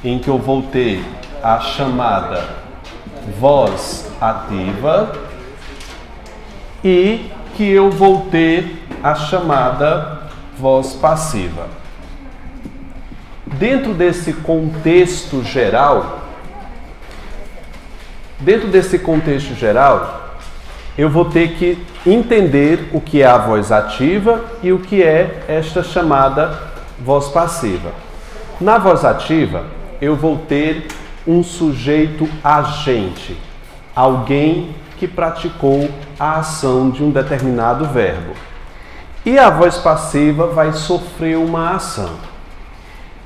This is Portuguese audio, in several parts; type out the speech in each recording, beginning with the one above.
em que eu vou ter a chamada voz ativa e que eu vou ter a chamada voz passiva. Dentro desse contexto geral, eu vou ter que entender o que é a voz ativa e o que é esta chamada voz passiva. Na voz ativa, eu vou ter um sujeito agente, alguém que praticou a ação de um determinado verbo. E a voz passiva vai sofrer uma ação.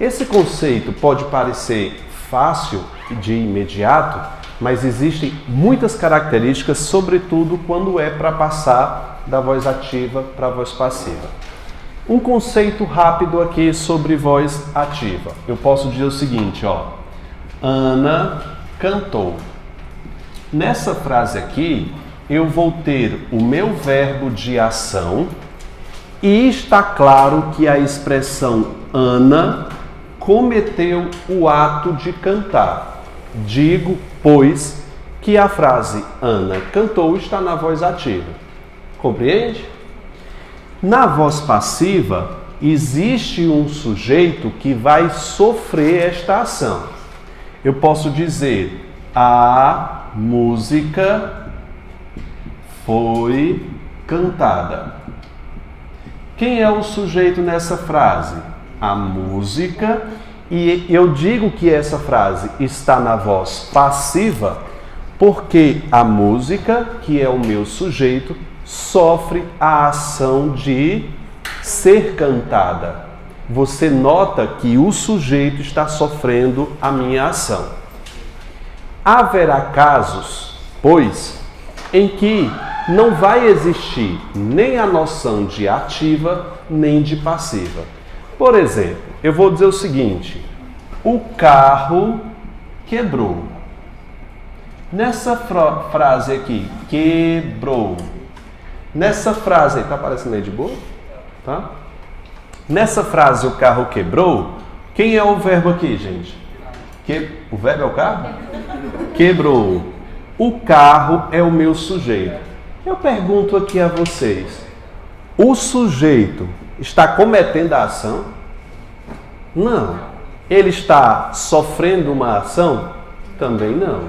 Esse conceito pode parecer fácil de imediato, mas existem muitas características, sobretudo quando é para passar da voz ativa para a voz passiva. Um conceito rápido aqui sobre voz ativa. Eu posso dizer o seguinte, Ana cantou. Nessa frase aqui, eu vou ter o meu verbo de ação e está claro que a expressão Ana cometeu o ato de cantar. Digo, pois, que a frase Ana cantou está na voz ativa. Compreende? Na voz passiva, existe um sujeito que vai sofrer esta ação. Eu posso dizer, a música foi cantada. Quem é o sujeito nessa frase? A música. E eu digo que essa frase está na voz passiva porque a música, que é o meu sujeito, sofre a ação de ser cantada. Você nota que o sujeito está sofrendo a minha ação. Haverá casos, pois, em que não vai existir nem a noção de ativa nem de passiva. Por exemplo, eu vou dizer o seguinte, o carro quebrou. Nessa frase aqui, quebrou. Nessa frase aí, tá parecendo aí de boa? Tá? Nessa frase, o carro quebrou, quem é o verbo aqui, gente? O verbo é o carro? Quebrou. O carro é o meu sujeito. Eu pergunto aqui a vocês, o sujeito está cometendo a ação? Não. Ele está sofrendo uma ação? Também não.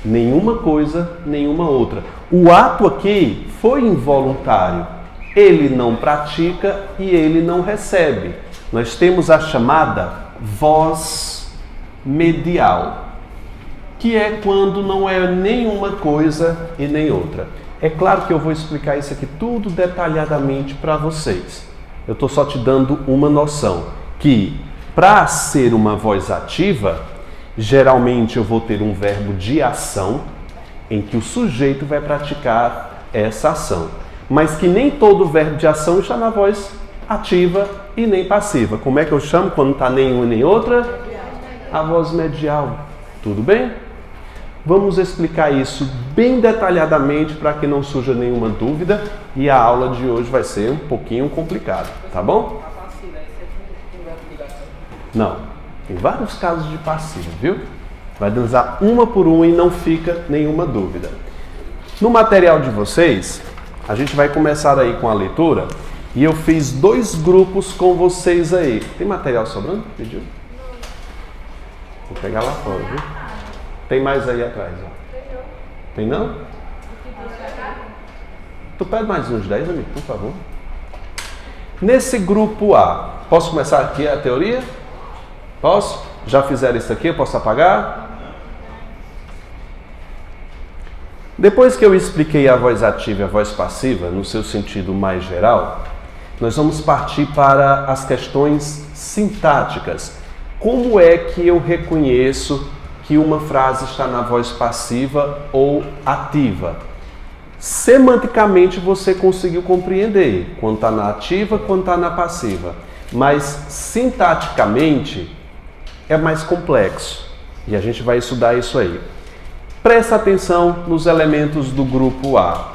Nenhuma coisa, nenhuma outra. O ato aqui foi involuntário. Ele não pratica e ele não recebe. Nós temos a chamada voz medial, que é quando não é nenhuma coisa e nem outra. É claro que eu vou explicar isso aqui tudo detalhadamente para vocês. Eu estou só te dando uma noção, que para ser uma voz ativa, geralmente eu vou ter um verbo de ação, em que o sujeito vai praticar essa ação. Mas que nem todo verbo de ação está na voz ativa e nem passiva. Como é que eu chamo quando não está nenhuma nem outra? A voz medial. Tudo bem? Vamos explicar isso bem detalhadamente para que não surja nenhuma dúvida e a aula de hoje vai ser um pouquinho complicada, tá bom? Não, tem vários casos de passiva, viu? Vai dançar uma por uma e não fica nenhuma dúvida. No material de vocês, a gente vai começar aí com a leitura e eu fiz 2 grupos com vocês aí. Tem material sobrando? Pediu? Vou pegar lá fora, viu? Tem mais aí atrás, ó. Tem não? Tu pede mais uns 10, amigo, por favor. Nesse grupo A, posso começar aqui a teoria? Posso? Já fizeram isso aqui? Eu posso apagar? Depois que eu expliquei a voz ativa e a voz passiva, no seu sentido mais geral, nós vamos partir para as questões sintáticas. Como é que eu reconheço que uma frase está na voz passiva ou ativa? Semanticamente você conseguiu compreender quando está na ativa, quando está na passiva. Mas sintaticamente é mais complexo e a gente vai estudar isso aí. Presta atenção nos elementos do grupo A.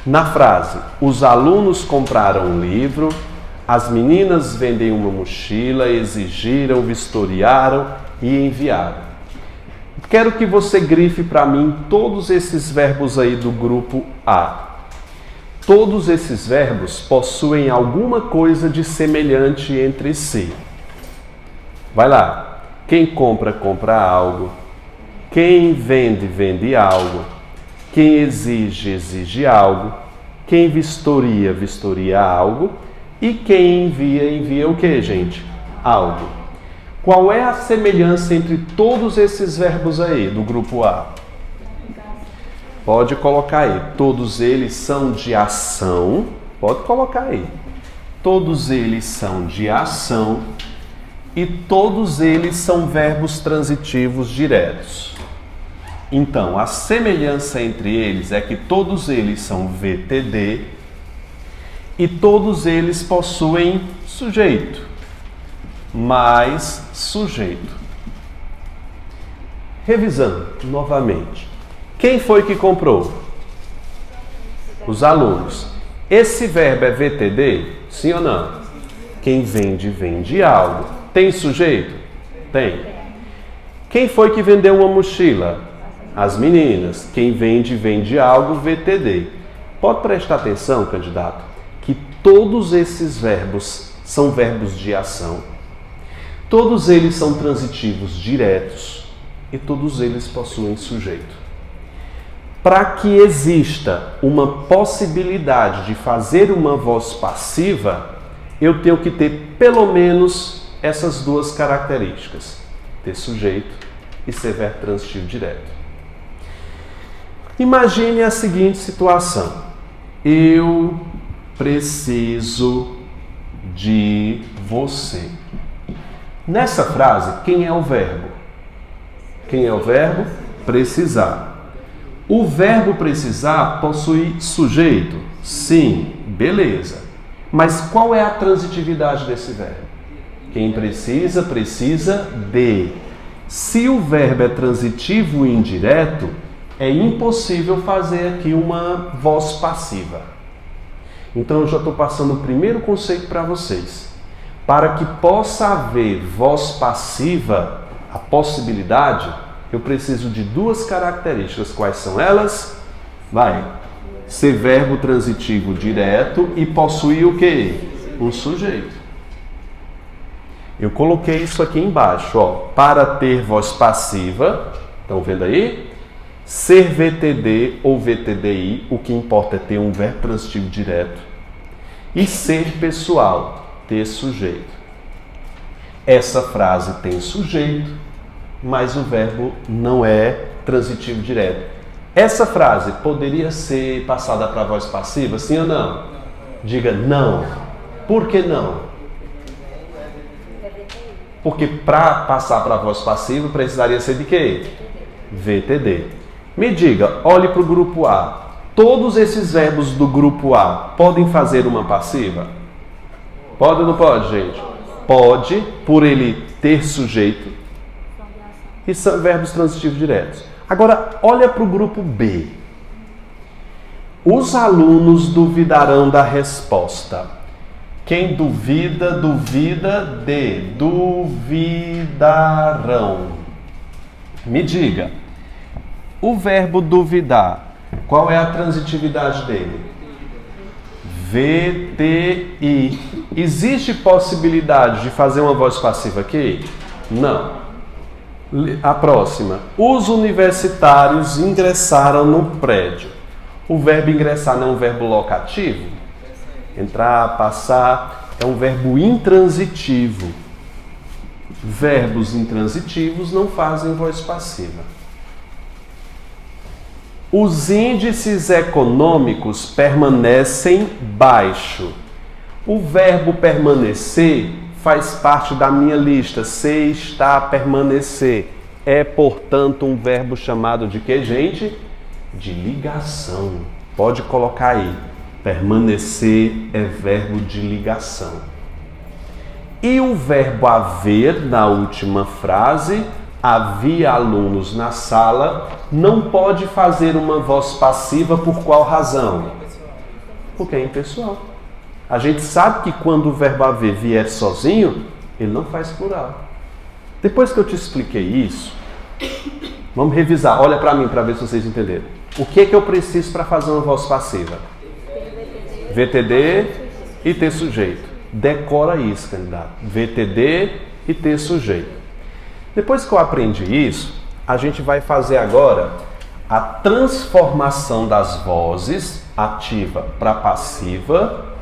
Na frase, os alunos compraram um livro, as meninas vendem uma mochila, exigiram, vistoriaram, e enviaram. Quero que você grife para mim todos esses verbos aí do grupo A. Todos esses verbos possuem alguma coisa de semelhante entre si. Vai lá. Quem compra, compra algo. Quem vende, vende algo. Quem exige, exige algo. Quem vistoria, vistoria algo. E quem envia, envia o que, gente? Algo. Qual é a semelhança entre todos esses verbos aí do grupo A? Pode colocar aí. Todos eles são de ação. Pode colocar aí. Todos eles são de ação. E todos eles são verbos transitivos diretos. Então, a semelhança entre eles é que todos eles são VTD e todos eles possuem sujeito, mais sujeito. Revisando novamente. Quem foi que comprou? Os alunos. Esse verbo é VTD? Sim ou não? Quem vende, vende algo. Tem sujeito? Tem. Quem foi que vendeu uma mochila? As meninas. Quem vende, vende algo, VTD. Pode prestar atenção, candidato, que todos esses verbos são verbos de ação. Todos eles são transitivos diretos e todos eles possuem sujeito. Para que exista uma possibilidade de fazer uma voz passiva, eu tenho que ter pelo menos essas duas características: ter sujeito e ser verbo transitivo direto. Imagine a seguinte situação: eu preciso de você. Nessa frase, quem é o verbo? Quem é o verbo? Precisar. O verbo precisar possui sujeito? Sim, beleza. Mas qual é a transitividade desse verbo? Quem precisa, precisa de. Se o verbo é transitivo e indireto, é impossível fazer aqui uma voz passiva. Então eu já estou passando o primeiro conceito para vocês. Para que possa haver voz passiva, a possibilidade, eu preciso de duas características. Quais são elas? Vai. Ser verbo transitivo direto e possuir o quê? Um sujeito. Eu coloquei isso aqui embaixo, ó. Para ter voz passiva, estão vendo aí? Ser VTD ou VTDI, o que importa é ter um verbo transitivo direto. E ser pessoal, ter sujeito. Essa frase tem sujeito, mas o verbo não é transitivo direto. Essa frase poderia ser passada para a voz passiva, sim ou não? Diga não. Por que não? Porque para passar para a voz passiva precisaria ser de quê? VTD. Me diga, olhe para o grupo A. Todos esses verbos do grupo A podem fazer uma passiva? Pode ou não pode, gente? Pode, por ele ter sujeito. E são verbos transitivos diretos. Agora, olha para o grupo B. Os alunos duvidarão da resposta. Quem duvida, duvida de. Duvidarão. Me diga, o verbo duvidar, qual é a transitividade dele? VTI. Existe possibilidade de fazer uma voz passiva aqui? Não. A próxima. Os universitários ingressaram no prédio. O verbo ingressar não é um verbo locativo? Entrar, passar, é um verbo intransitivo. Verbos intransitivos não fazem voz passiva. Os índices econômicos permanecem baixo. O verbo permanecer faz parte da minha lista. Ser, estar, permanecer. É, portanto, um verbo chamado de quê, gente? De ligação. Pode colocar aí. Permanecer é verbo de ligação. E o verbo haver, na última frase, havia alunos na sala, não pode fazer uma voz passiva por qual razão? Porque é impessoal. A gente sabe que quando o verbo haver vier sozinho, ele não faz plural. Depois que eu te expliquei isso, vamos revisar. Olha para mim para ver se vocês entenderam. O que é que eu preciso para fazer uma voz passiva? VTD e ter sujeito. Decora isso, candidato. VTD e ter sujeito. Depois que eu aprendi isso, a gente vai fazer agora a transformação das vozes ativa para passiva.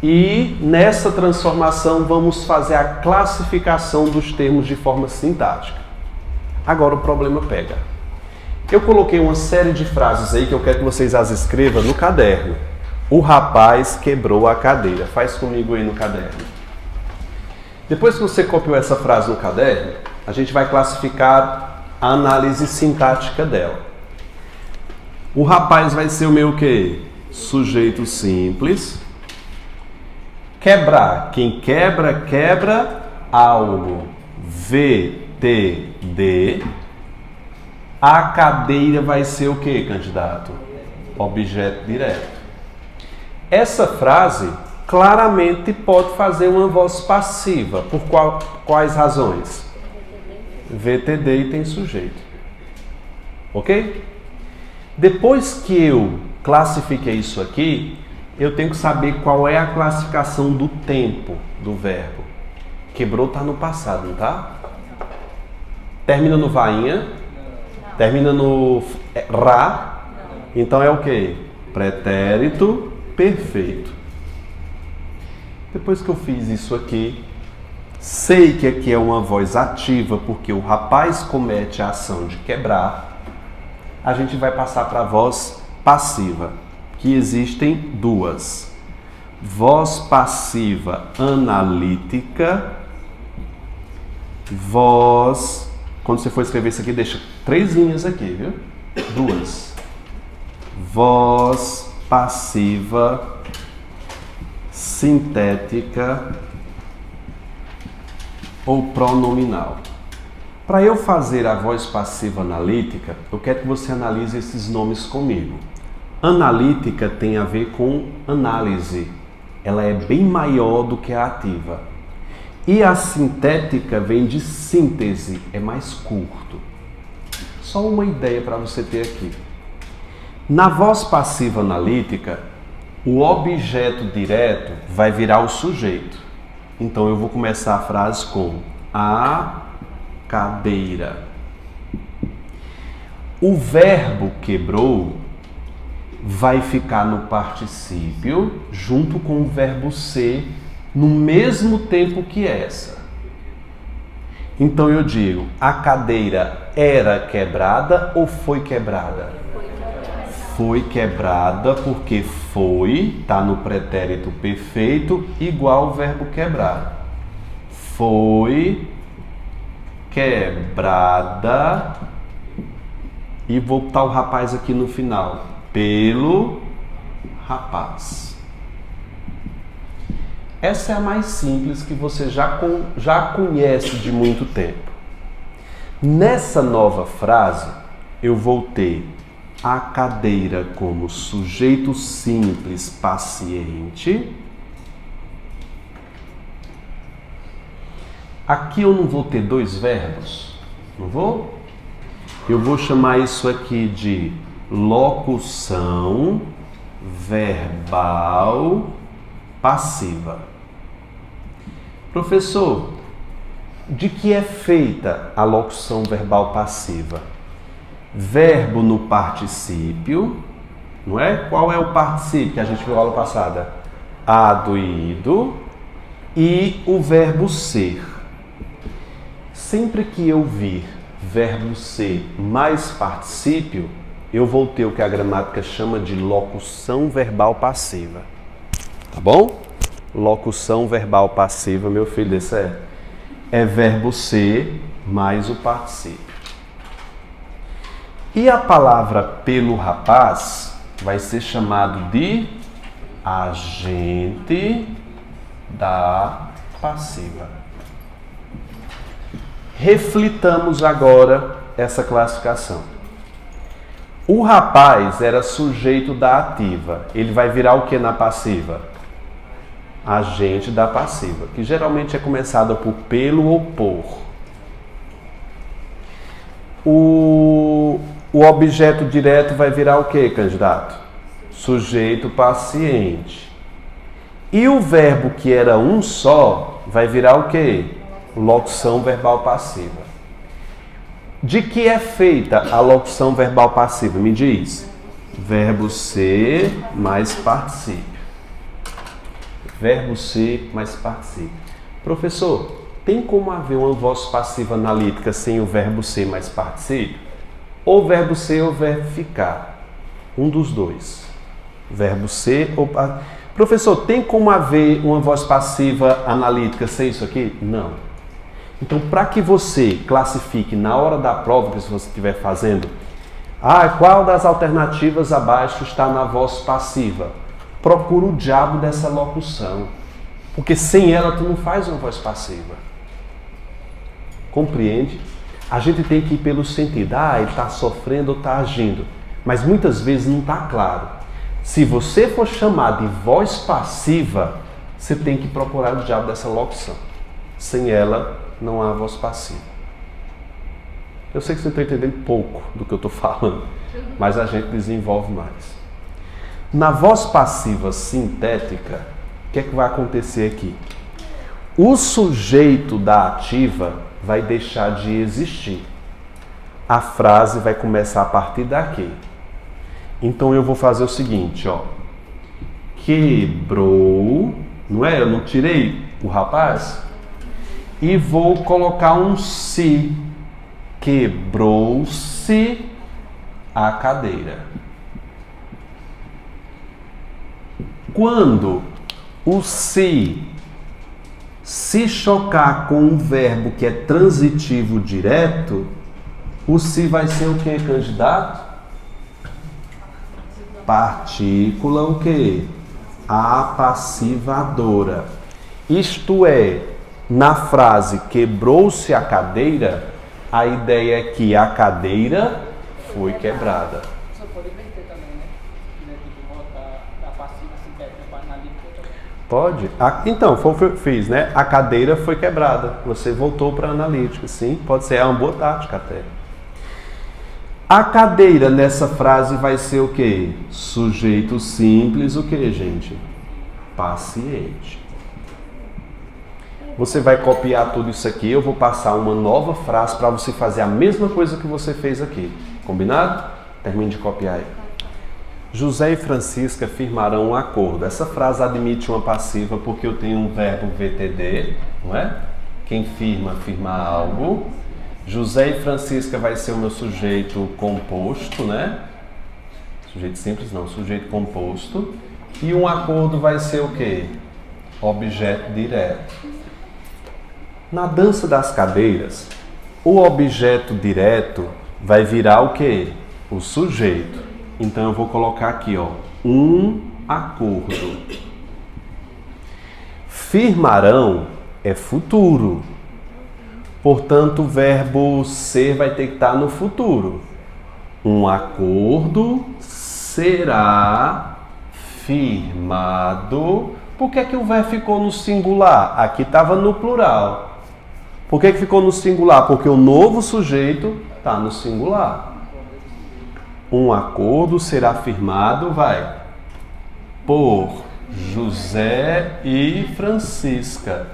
E nessa transformação vamos fazer a classificação dos termos de forma sintática. Agora o problema pega. Eu coloquei uma série de frases aí que eu quero que vocês as escrevam no caderno. O rapaz quebrou a cadeira. Faz comigo aí no caderno. Depois que você copiou essa frase no caderno, a gente vai classificar a análise sintática dela. O rapaz vai ser o meu quê? Sujeito simples. Quebrar. Quem quebra, quebra algo. VTD. A cadeira vai ser o que, candidato? Objeto direto. Essa frase claramente pode fazer uma voz passiva. Por quais razões? VTD e tem sujeito. Ok? Depois que eu classifiquei isso aqui, eu tenho que saber qual é a classificação do tempo do verbo. Quebrou está no passado, não tá? Termina no vainha? Termina no ra? Então é o quê? Pretérito perfeito. Depois que eu fiz isso aqui, sei que aqui é uma voz ativa porque o rapaz comete a ação de quebrar. A gente vai passar para a voz passiva, que existem duas. Voz passiva analítica. Voz... Quando você for escrever isso aqui, deixa 3 linhas aqui, viu? 2. Voz passiva sintética ou pronominal. Para eu fazer a voz passiva analítica, eu quero que você analise esses nomes comigo. Analítica tem a ver com análise. Ela é bem maior do que a ativa. E a sintética vem de síntese, é mais curto. Só uma ideia para você ter aqui. Na voz passiva analítica, o objeto direto vai virar o sujeito. Então eu vou começar a frase com a cadeira. O verbo quebrou vai ficar no particípio junto com o verbo ser no mesmo tempo que essa. Então eu digo, a cadeira era quebrada ou foi quebrada? Foi quebrada porque foi, está no pretérito perfeito, igual ao verbo quebrar. Foi quebrada, e vou botar o rapaz aqui no final, pelo rapaz. Essa é a mais simples, que você já conhece de muito tempo. Nessa nova frase, eu vou ter a cadeira como sujeito simples paciente. Aqui eu não vou ter 2 verbos, não vou? Eu vou chamar isso aqui de locução verbal passiva. Professor, de que é feita a locução verbal passiva? Verbo no particípio, não é? Qual é o particípio que a gente viu na aula passada? Ado e ido. E o verbo ser. Sempre que eu vir verbo ser mais particípio, eu vou ter o que a gramática chama de locução verbal passiva. Tá bom? Locução verbal passiva, meu filho, esse é verbo ser mais o particípio. E a palavra pelo rapaz vai ser chamado de agente da passiva. Reflitamos agora essa classificação. O rapaz era sujeito da ativa. Ele vai virar o que na passiva? Agente da passiva, que geralmente é começada por pelo ou por. O objeto direto vai virar o quê, candidato? Sujeito paciente. E o verbo que era um só vai virar o quê? Locução verbal passiva. De que é feita a locução verbal passiva? Me diz. Verbo ser mais particípio. Verbo ser mais particípio. Professor, tem como haver uma voz passiva analítica sem o verbo ser mais particípio? Ou verbo ser ou verbo ficar. Um dos dois. Verbo ser ou... Professor, tem como haver uma voz passiva analítica sem isso aqui? Não. Então, para que você classifique na hora da prova que você estiver fazendo, qual das alternativas abaixo está na voz passiva? Procura o diabo dessa locução. Porque sem ela tu não faz uma voz passiva. Compreende? A gente tem que ir pelo sentido. Ele está sofrendo ou está agindo. Mas muitas vezes não está claro. Se você for chamar de voz passiva, você tem que procurar o diabo dessa locução. Sem ela, não há voz passiva. Eu sei que você está entendendo pouco do que eu estou falando, mas a gente desenvolve mais. Na voz passiva sintética, o que é que vai acontecer aqui? O sujeito da ativa vai deixar de existir. A frase vai começar a partir daqui. Então eu vou fazer o seguinte, quebrou, não é? Eu não tirei o rapaz? E vou colocar um se. Quebrou-se a cadeira. Quando o se chocar com um verbo que é transitivo direto, o se vai ser o que, candidato? Partícula o quê? Apassivadora. Isto é, na frase quebrou-se a cadeira, a ideia é que a cadeira foi quebrada. Você pode inverter também, né? Botar a passiva sintética para analítica também. Pode? Então, foi o que eu fiz, né? A cadeira foi quebrada. Você voltou para a analítica, sim? Pode ser, é uma boa tática até. A cadeira nessa frase vai ser o quê? Sujeito simples, o quê, gente? Paciente. Você vai copiar tudo isso aqui, eu vou passar uma nova frase para você fazer a mesma coisa que você fez aqui. Combinado? Termine de copiar aí. José e Francisca firmarão um acordo. Essa frase admite uma passiva porque eu tenho um verbo VTD, não é? Quem firma, firma algo. José e Francisca vai ser o meu sujeito composto, né? Sujeito simples não, sujeito composto. E um acordo vai ser o quê? Objeto direto. Na dança das cadeiras, o objeto direto vai virar o quê? O sujeito. Então eu vou colocar aqui, um acordo. Firmarão é futuro. Portanto, o verbo ser vai ter que estar no futuro. Um acordo será firmado. Por que que o verbo ficou no singular? Aqui estava no plural. Por que ficou no singular? Porque o novo sujeito está no singular. Um acordo será firmado, por José e Francisca.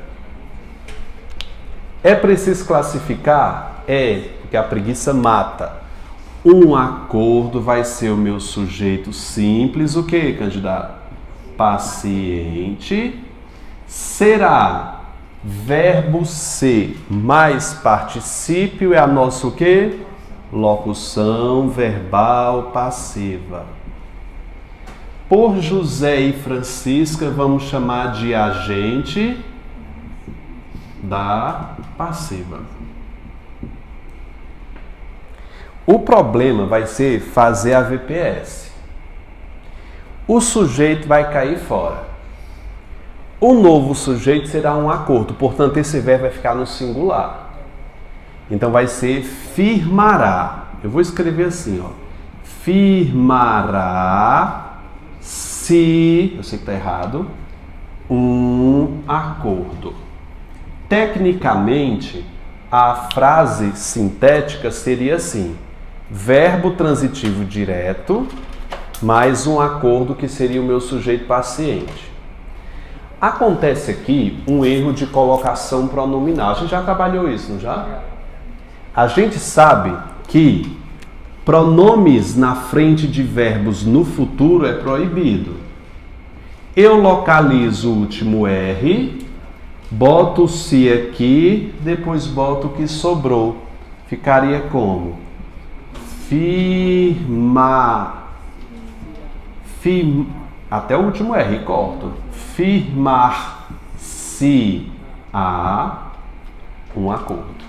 É preciso classificar? É, porque a preguiça mata. Um acordo vai ser o meu sujeito simples, o que, candidato? Paciente. Será verbo ser mais particípio é a nossa o quê? Locução verbal passiva. Por José e Francisca, vamos chamar de agente da passiva. O problema vai ser fazer a VPS. O sujeito vai cair fora. O novo sujeito será um acordo, portanto, esse verbo vai ficar no singular. Então, vai ser firmará. Eu vou escrever assim, firmará se, eu sei que está errado, um acordo. Tecnicamente, a frase sintética seria assim: verbo transitivo direto mais um acordo que seria o meu sujeito paciente. Acontece aqui um erro de colocação pronominal. A gente já trabalhou isso, não já? A gente sabe que pronomes na frente de verbos no futuro é proibido. Eu localizo o último R, boto o se aqui, depois boto o que sobrou. Ficaria como? Até o último R, corto. Firmar-se a um acordo.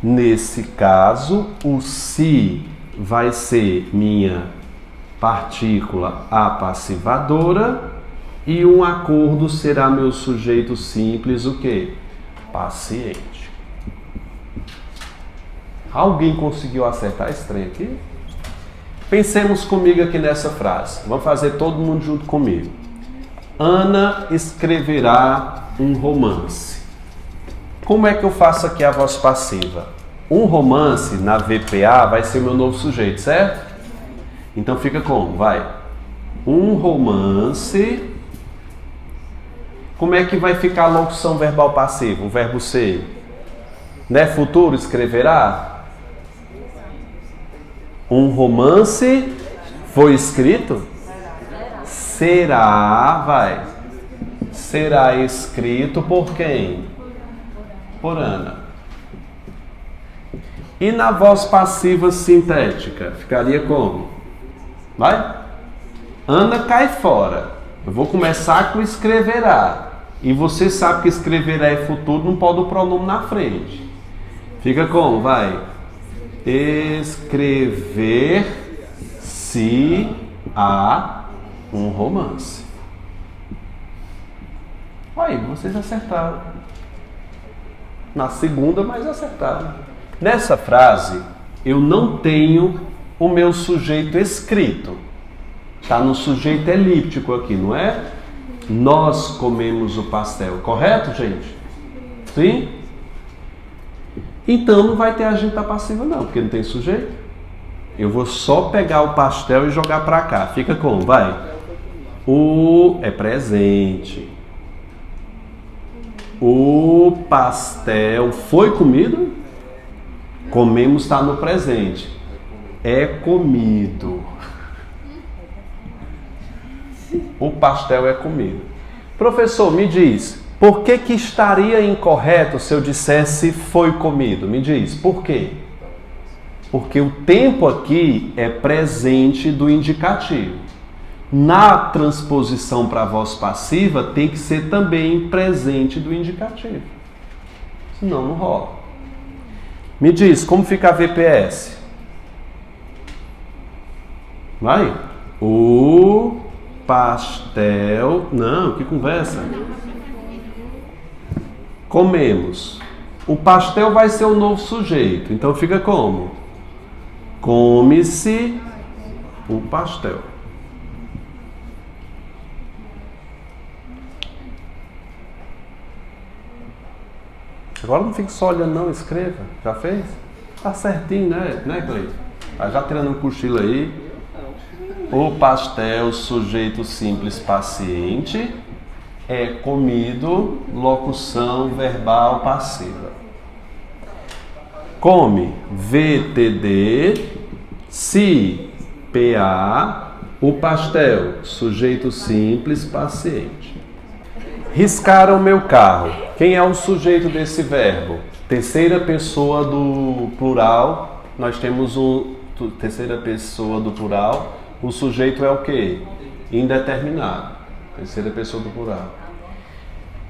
Nesse caso, o se vai ser minha partícula apassivadora e um acordo será meu sujeito simples, o quê? Paciente. Alguém conseguiu acertar esse trem aqui? Pensemos comigo aqui nessa frase. Vamos fazer todo mundo junto comigo. Ana escreverá um romance. Como é que eu faço aqui a voz passiva? Um romance na VPA vai ser meu novo sujeito, certo? Então fica como? Vai. Um romance. Como é que vai ficar a locução verbal passiva? O verbo ser. Né? Futuro escreverá? Um romance foi escrito? Será, vai. Será escrito por quem? Por Ana. E na voz passiva sintética, ficaria como? Vai? Ana cai fora. Eu vou começar com escreverá. E você sabe que escreverá é futuro, não pode o pronome na frente. Fica como? Vai. Escrever-se a um romance. Aí, vocês acertaram. Na segunda, mas acertaram. Nessa frase, eu não tenho o meu sujeito escrito. Está no sujeito elíptico aqui, não é? Nós comemos o pastel. Correto, gente? Sim? Então não vai ter agente passiva não, porque não tem sujeito. Eu vou só pegar o pastel e jogar para cá. Fica como? Vai. O é presente. O pastel foi comido? Comemos está no presente. É comido. O pastel é comido. Professor, me diz, por que que estaria incorreto se eu dissesse foi comido? Me diz, por quê? Porque o tempo aqui é presente do indicativo. Na transposição para a voz passiva tem que ser também presente do indicativo. Senão não rola. Me diz, como fica a VPS? Vai. O pastel... Não, que conversa. Comemos. O pastel vai ser o novo sujeito. Então fica como? Come-se o pastel. Agora não fique só olhando não, escreva. Já fez? Tá certinho, né, Cleiton? Tá já tirando um cochilo aí. O pastel, sujeito simples paciente, é comido, locução verbal passiva. Come, VTD, se, PA, o pastel, sujeito simples paciente. Riscaram meu carro. Quem é o sujeito desse verbo? Terceira pessoa do plural. Nós temos terceira pessoa do plural. O sujeito é o quê? Indeterminado. Terceira pessoa do plural.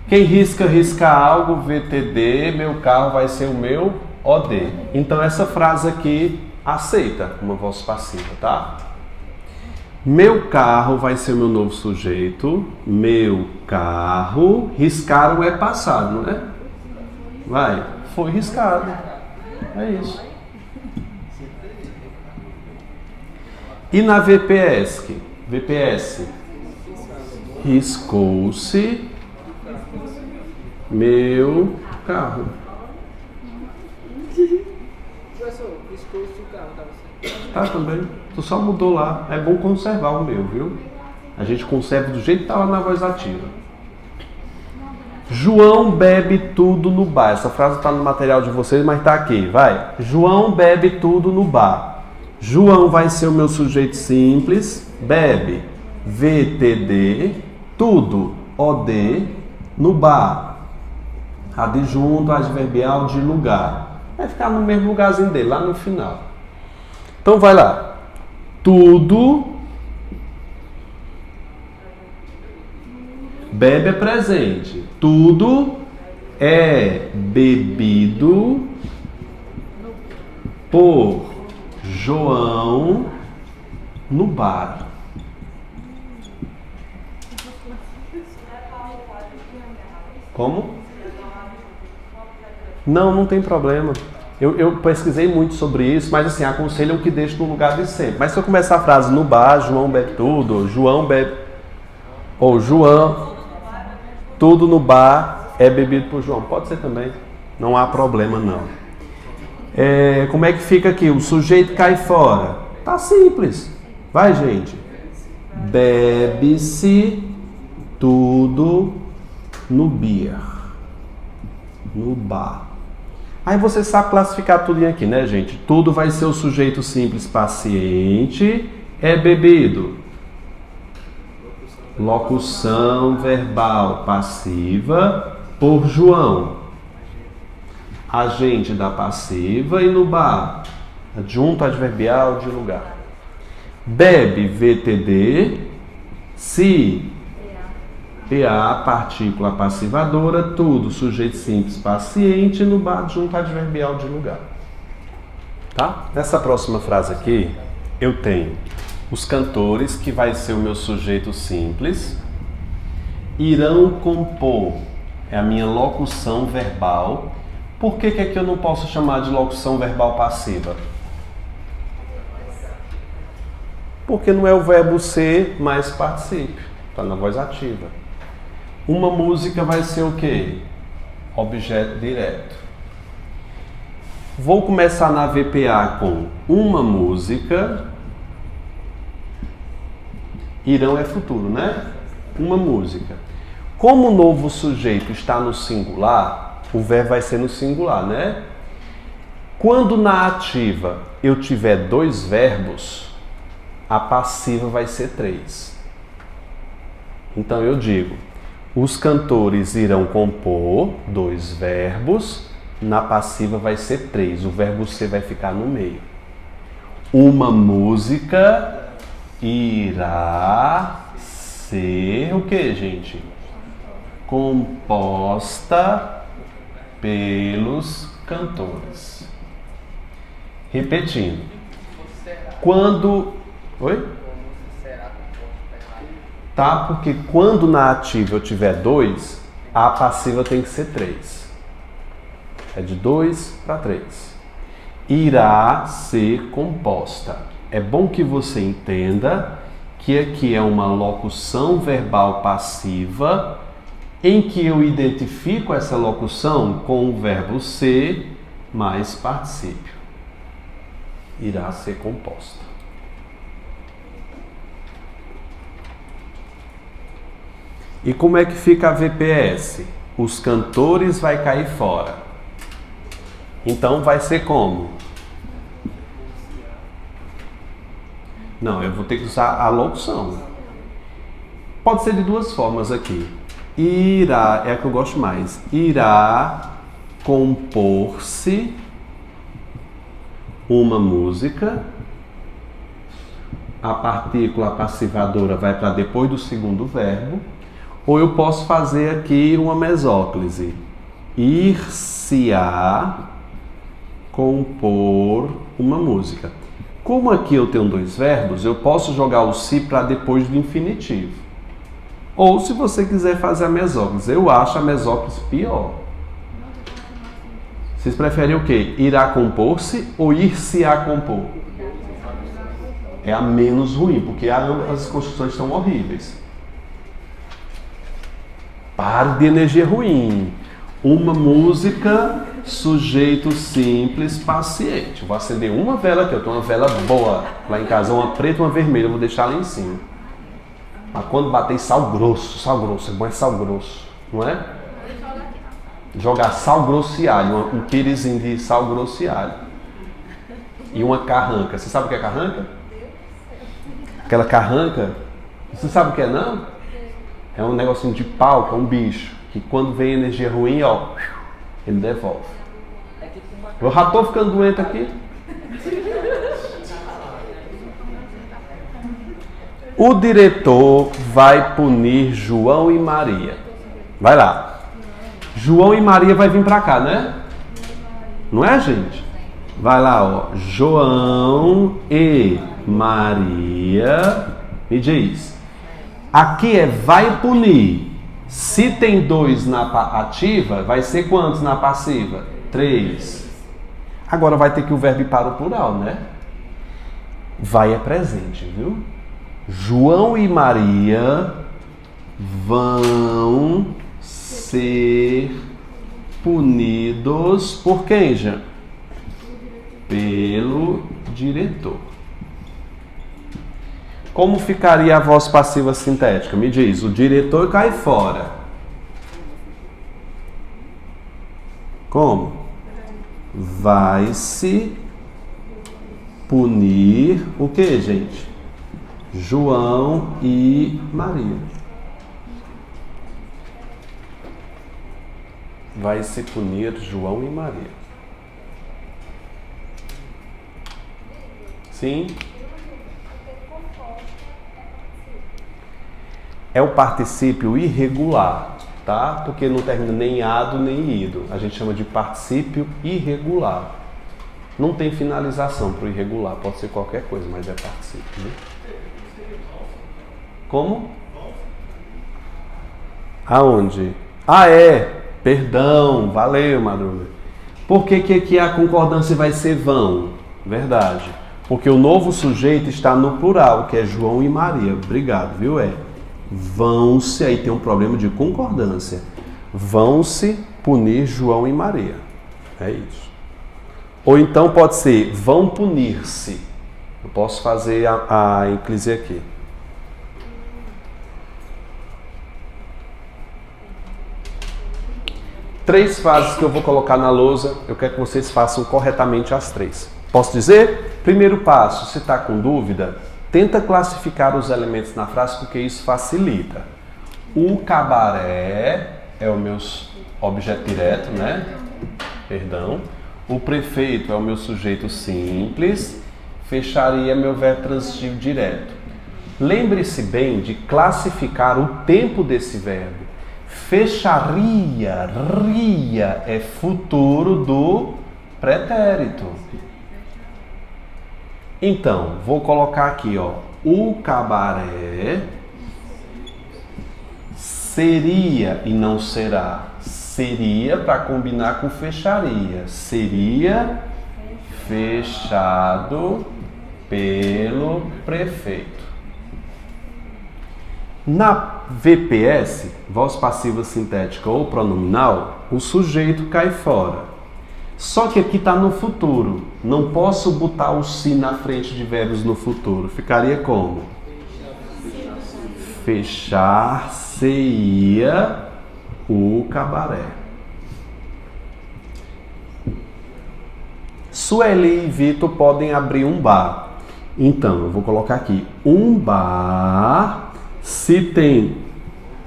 Quem risca algo, VTD, meu carro vai ser o meu OD. Então essa frase aqui aceita uma voz passiva, tá? Meu carro vai ser o meu novo sujeito. Meu carro. Riscaram é passado, não é? Vai. Foi riscado. É isso. E na VPS? VPS. Riscou-se meu carro. Professor, viscoso o carro, tá você? Tá também. Tu só mudou lá. É bom conservar o meu, viu? A gente conserva do jeito que tá lá na voz ativa. João bebe tudo no bar. Essa frase tá no material de vocês, mas tá aqui. Vai. João bebe tudo no bar. João vai ser o meu sujeito simples. Bebe. VTD. Tudo. OD. No bar. Adjunto, adverbial de lugar. Vai ficar no mesmo lugarzinho dele, lá no final. Então vai lá. Tudo. Bebe é presente. Tudo é bebido por João no bar. Como? Não tem problema. Eu pesquisei muito sobre isso, mas assim, aconselham que deixe no lugar de sempre. Mas se eu começar a frase no bar, João bebe tudo, João bebe... Ou João... Tudo no bar é bebido por João. Pode ser também. Não há problema, não. Como é que fica aqui? O sujeito cai fora. Tá simples. Vai, gente. Bebe-se tudo no beer. No bar. Aí você sabe classificar tudo aqui, né, gente? Tudo vai ser o sujeito simples paciente. É bebido. Locução verbal passiva por João. Agente da passiva e no bar. Adjunto adverbial de lugar. Bebe, VTD. Se PA, partícula passivadora, tudo, sujeito simples paciente, no bar, adjunto adverbial de lugar. Tá? Nessa próxima frase aqui, eu tenho os cantores, que vai ser o meu sujeito simples, irão compor, é a minha locução verbal. Por que aqui eu não posso chamar de locução verbal passiva? Porque não é o verbo ser mais particípio, está na voz ativa. Uma música vai ser o quê? Objeto direto. Vou começar na VPA com uma música. Irão é futuro, né? Uma música. Como o novo sujeito está no singular, o verbo vai ser no singular, né? Quando na ativa eu tiver dois verbos, a passiva vai ser 3. Então eu digo, os cantores irão compor dois verbos, na passiva vai ser 3. O verbo ser vai ficar no meio. Uma música irá ser o que, gente? Composta pelos cantores. Repetindo. Quando... Oi? Tá, porque quando na ativa eu tiver 2, a passiva tem que ser 3. É de 2 para 3. Irá ser composta. É bom que você entenda que aqui é uma locução verbal passiva em que eu identifico essa locução com o verbo ser mais particípio. Irá ser composta. E como é que fica a VPS? Os cantores vai cair fora. Então vai ser como? Não, eu vou ter que usar a locução. Pode ser de duas formas aqui. Irá, é a que eu gosto mais. Irá compor-se uma música. A partícula passivadora vai para depois do segundo verbo. Ou eu posso fazer aqui uma mesóclise. Ir-se-á compor uma música. Como aqui eu tenho dois verbos, eu posso jogar o se para depois do infinitivo. Ou se você quiser fazer a mesóclise. Eu acho a mesóclise pior. Vocês preferem o quê? Irá compor-se ou ir-se-á compor? É a menos ruim, porque ambas as construções são horríveis. Pare de energia ruim. Uma música, sujeito simples, paciente. Eu vou acender uma vela aqui, eu tenho uma vela boa lá em casa, uma preta e uma vermelha, eu vou deixar lá em cima. Mas quando bater sal grosso, é bom sal grosso, não é? Jogar sal grosso e alho, um quirezinho de sal grosso e alho. E uma carranca. Você sabe o que é carranca? Aquela carranca, você sabe o que é não? É um negocinho de pau, que é um bicho, que quando vem energia ruim, ó, ele devolve. Eu já estou ficando doente aqui. O diretor vai punir João e Maria. Vai lá. João e Maria vai vir para cá, né? Não é, gente? Vai lá, ó. João e Maria. Me diz. Aqui é vai punir. Se tem 2 na ativa, vai ser quantos na passiva? 3. Agora vai ter que o verbo ir para o plural, né? Vai é presente, viu? João e Maria vão ser punidos por quem, já? Pelo diretor. Como ficaria a voz passiva sintética? Me diz, o diretor cai fora. Como? Vai-se punir o que, gente? João e Maria. Vai-se punir João e Maria. Sim? É o particípio irregular, tá? Porque não termina nem ado nem ido. A gente chama de particípio irregular. Não tem finalização para o irregular. Pode ser qualquer coisa, mas é particípio, né? Como? Aonde? Ah, é. Perdão. Valeu, Madruga. Por que aqui a concordância vai ser vão? Verdade. Porque o novo sujeito está no plural, que é João e Maria. Obrigado, viu? Vão-se, aí tem um problema de concordância. Vão-se punir João e Maria. É isso. Ou então pode ser, vão punir-se. Eu posso fazer a ênclise aqui. Três frases que eu vou colocar na lousa, eu quero que vocês façam corretamente as 3. Posso dizer? Primeiro passo, se está com dúvida, tenta classificar os elementos na frase, porque isso facilita. O cabaré é o meu objeto direto, né? Perdão. O prefeito é o meu sujeito simples. Fecharia é meu verbo transitivo direto. Lembre-se bem de classificar o tempo desse verbo. Fecharia, ria, é futuro do pretérito. Então, vou colocar aqui, ó, o cabaré seria e não será. Seria para combinar com fecharia. Seria fechado pelo prefeito. Na VPS, voz passiva sintética ou pronominal, o sujeito cai fora. Só que aqui está no futuro. Não posso botar o se na frente de verbos no futuro. Ficaria como? Fechar-se-ia o cabaré. Sueli e Vitor podem abrir um bar. Então, eu vou colocar aqui um bar. Se tem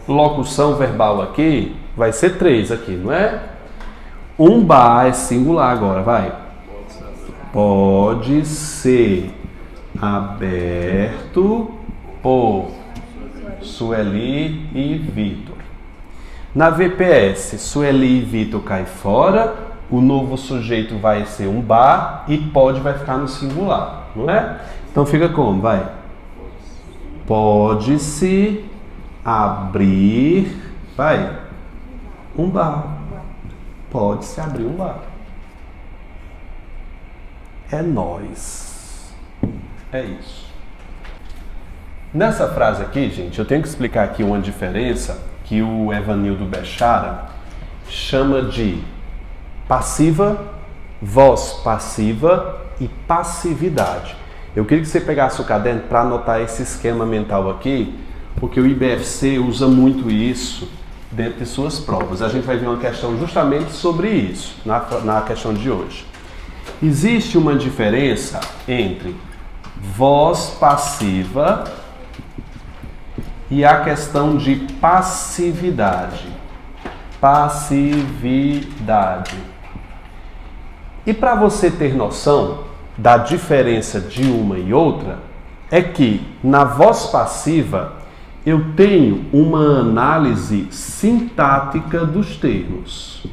locução verbal aqui, vai ser 3 aqui, não é? Um bar é singular agora, vai. Pode ser aberto por Sueli e Vitor. Na VPS, Sueli e Vitor cai fora, o novo sujeito vai ser um bar e pode vai ficar no singular, não é? Então fica como? Vai. Pode-se abrir, vai, um bar. Pode-se abrir um bar. É nós. É isso. Nessa frase aqui, gente, eu tenho que explicar aqui uma diferença que o Evanildo Bechara chama de passiva, voz passiva e passividade. Eu queria que você pegasse o caderno para anotar esse esquema mental aqui, porque o IBFC usa muito isso dentro de suas provas. A gente vai ver uma questão justamente sobre isso na questão de hoje. Existe uma diferença entre voz passiva e a questão de passividade. Passividade. E para você ter noção da diferença de uma e outra, é que na voz passiva eu tenho uma análise sintática dos termos.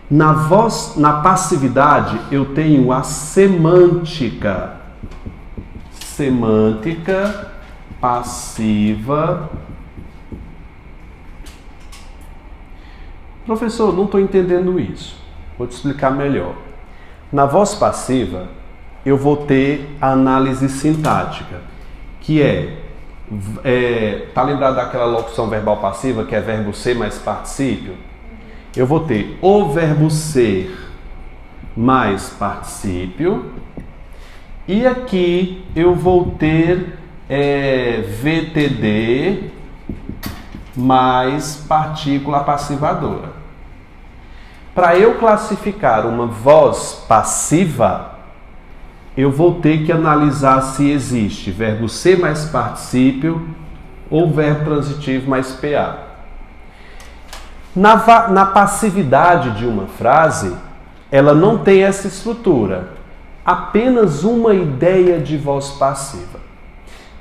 Na passividade eu tenho a semântica. Semântica passiva. Professor, não estou entendendo isso. Vou te explicar melhor. Na voz passiva, eu vou ter a análise sintática, que tá lembrado daquela locução verbal passiva, que é verbo ser mais particípio? Eu vou ter o verbo ser mais particípio, e aqui eu vou ter VTD mais partícula passivadora. Para eu classificar uma voz passiva, eu vou ter que analisar se existe verbo ser mais particípio ou verbo transitivo mais PA. Na passividade de uma frase, ela não tem essa estrutura, apenas uma ideia de voz passiva.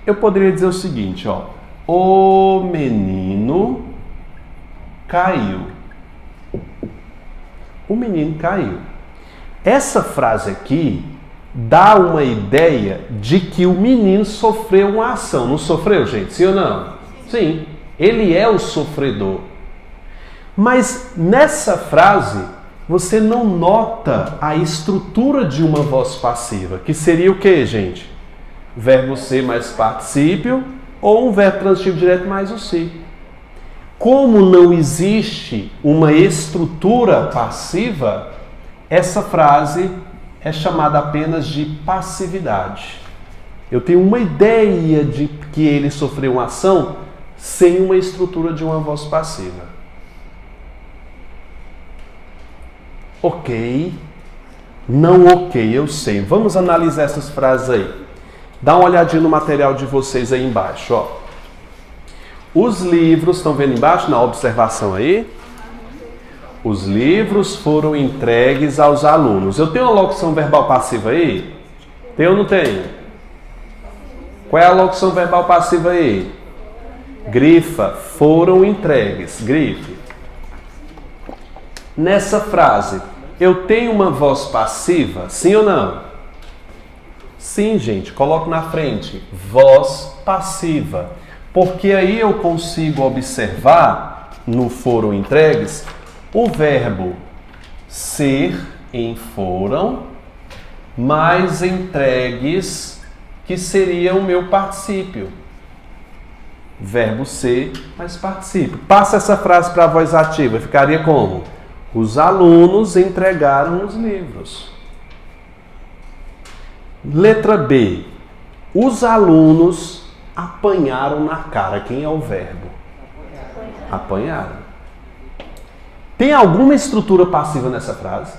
Eu poderia dizer o seguinte, o menino caiu. O menino caiu. Essa frase aqui dá uma ideia de que o menino sofreu uma ação. Não sofreu, gente? Sim ou não? Sim. Ele é o sofredor. Mas nessa frase, você não nota a estrutura de uma voz passiva, que seria o quê, gente? Verbo ser mais particípio ou um verbo transitivo direto mais o se. Como não existe uma estrutura passiva, essa frase é chamada apenas de passividade. Eu tenho uma ideia de que ele sofreu uma ação sem uma estrutura de uma voz passiva. Ok. Não ok, eu sei. Vamos analisar essas frases aí. Dá uma olhadinha no material de vocês aí embaixo, Os livros, estão vendo embaixo na observação aí? Os livros foram entregues aos alunos. Eu tenho uma locução verbal passiva aí? Tem ou não tem? Qual é a locução verbal passiva aí? Grifa, foram entregues. Grife. Nessa frase, eu tenho uma voz passiva? Sim ou não? Sim, gente. Coloco na frente. Voz passiva. Porque aí eu consigo observar, no foram entregues, o verbo ser em foram, mais entregues, que seria o meu particípio. Verbo ser mais particípio. Passa essa frase para a voz ativa, ficaria como? Os alunos entregaram os livros. Letra B. Os alunos apanharam na cara. Quem é o verbo? Apanharam. Tem alguma estrutura passiva nessa frase?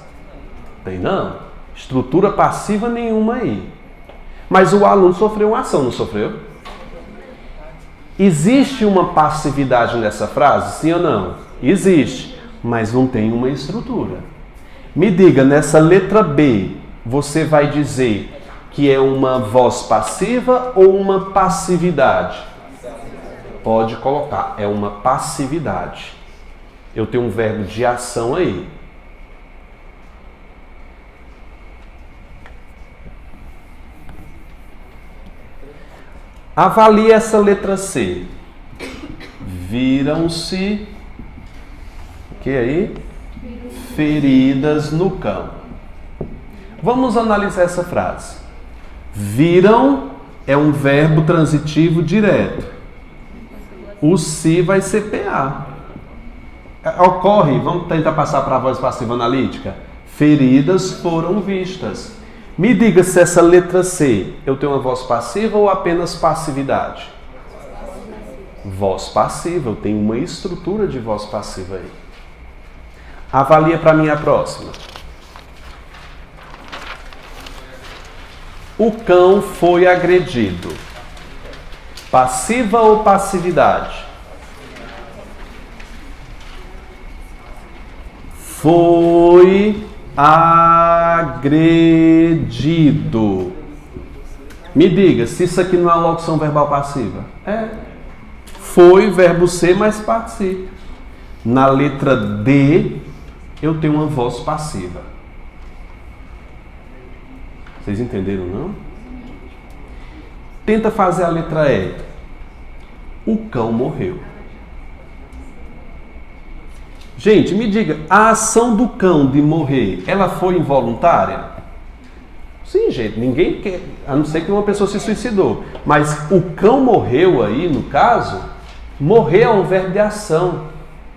Tem não. Estrutura passiva nenhuma aí. Mas o aluno sofreu uma ação, não sofreu? Existe uma passividade nessa frase? Sim ou não? Existe. Mas não tem uma estrutura. Me diga, nessa letra B, você vai dizer que é uma voz passiva ou uma passividade? Pode colocar, é uma passividade. Eu tenho um verbo de ação aí. Avalie essa letra C. Viram-se, o que aí? Feridas no campo. Vamos analisar essa frase. Viram é um verbo transitivo direto. O se vai ser PA. Ocorre, vamos tentar passar para a voz passiva analítica. Feridas foram vistas. Me diga se essa letra C, eu tenho uma voz passiva ou apenas passividade? Voz passiva, eu tenho uma estrutura de voz passiva aí. Avalia para mim a próxima. O cão foi agredido. Passiva ou passividade? Foi agredido. Me diga se isso aqui não é uma locução verbal passiva. É. Foi, verbo ser, mais participa. Na letra D, eu tenho uma voz passiva. Vocês entenderam, não? Tenta fazer a letra E. O cão morreu. Gente, me diga, a ação do cão de morrer, ela foi involuntária? Sim, gente, ninguém quer, a não ser que uma pessoa se suicidou. Mas o cão morreu aí, no caso, morrer é um verbo de ação.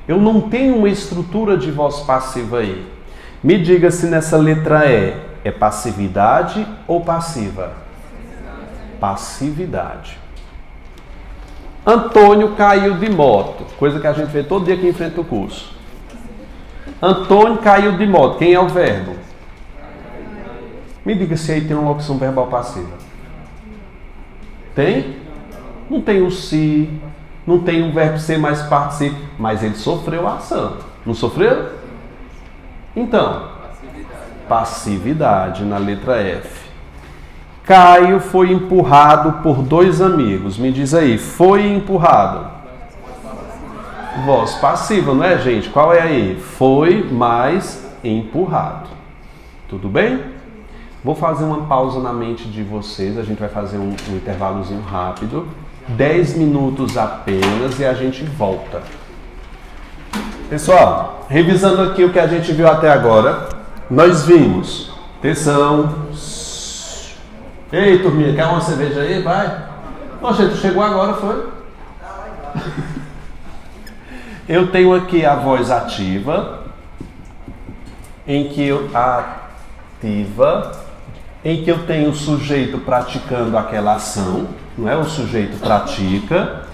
Eu não tenho uma estrutura de voz passiva aí. Me diga se nessa letra E é passividade ou passiva? Passividade. Antônio caiu de moto, coisa que a gente vê todo dia que enfrenta o curso. Antônio caiu de moto. Quem é o verbo? Me diga se aí tem uma locução verbal passiva. Tem? Não tem o se, não tem o verbo ser mais participa, mas ele sofreu a ação. Não sofreu? Então, passividade na letra F. Caio foi empurrado por 2 amigos. Me diz aí, foi empurrado. Voz passiva, não é, gente? Qual é aí? Foi mais empurrado. Tudo bem? Vou fazer uma pausa na mente de vocês. A gente vai fazer um intervalozinho rápido. 10 minutos apenas e a gente volta. Pessoal, revisando aqui o que a gente viu até agora. Nós vimos. Atenção. Ei, turminha, quer uma cerveja aí? Vai. Poxa, tu chegou agora, foi? Eu tenho aqui a voz ativa, em que eu tenho o sujeito praticando aquela ação, não é? O sujeito pratica.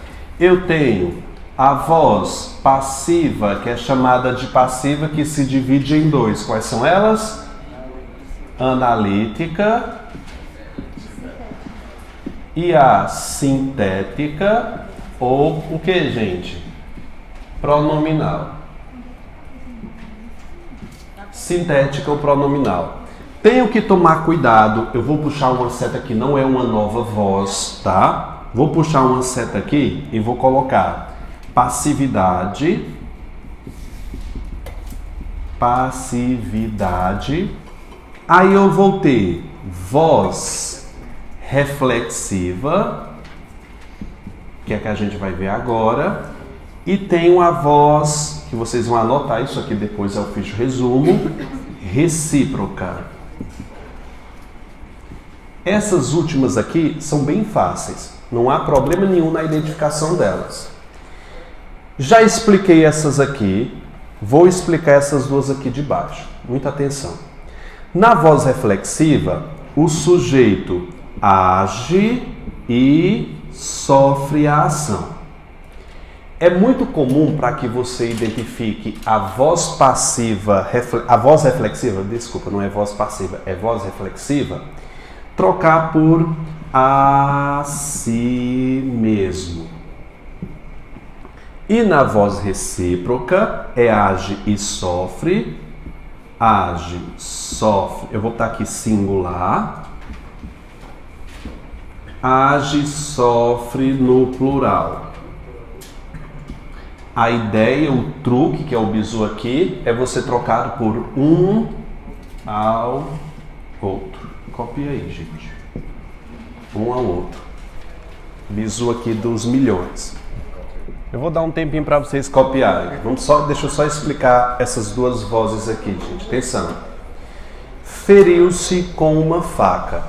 Eu tenho a voz passiva, que é chamada de passiva, que se divide em 2. Quais são elas? Analítica e a sintética, ou o que, gente? Pronominal. Sintética ou pronominal. Tenho que tomar cuidado. Eu vou puxar uma seta que não é uma nova voz, tá? Vou puxar uma seta aqui e vou colocar passividade. Passividade. Aí eu vou ter voz reflexiva, que é que a gente vai ver agora. E tenho a voz, que vocês vão anotar, isso aqui depois eu fiz o resumo, recíproca. Essas últimas aqui são bem fáceis, não há problema nenhum na identificação delas. Já expliquei essas aqui, vou explicar essas duas aqui de baixo. Muita atenção. Na voz reflexiva, o sujeito age e sofre a ação. É muito comum para que você identifique a voz passiva, a voz reflexiva, desculpa, não é voz passiva, é voz reflexiva, trocar por a si mesmo. E na voz recíproca é age e sofre, age, sofre, eu vou botar aqui singular, age, sofre no plural. A ideia, o truque, que é o bizu aqui, é você trocar por um ao outro. Copia aí, gente. Um ao outro. Bizu aqui dos milhões. Eu vou dar um tempinho para vocês copiarem. Deixa eu só explicar essas duas vozes aqui, gente. Atenção. Feriu-se com uma faca.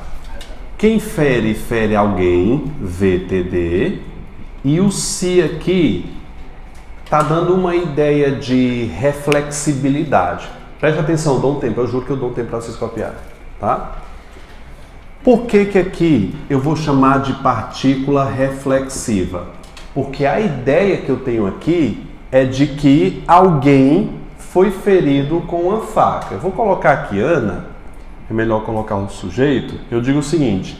Quem fere, fere alguém, VTD. E o se aqui está dando uma ideia de reflexibilidade. Preste atenção, eu dou um tempo, eu juro que eu dou um tempo para vocês copiarem, tá? Por que que aqui eu vou chamar de partícula reflexiva? Porque a ideia que eu tenho aqui é de que alguém foi ferido com uma faca. Eu vou colocar aqui Ana, é melhor colocar um sujeito. Eu digo o seguinte: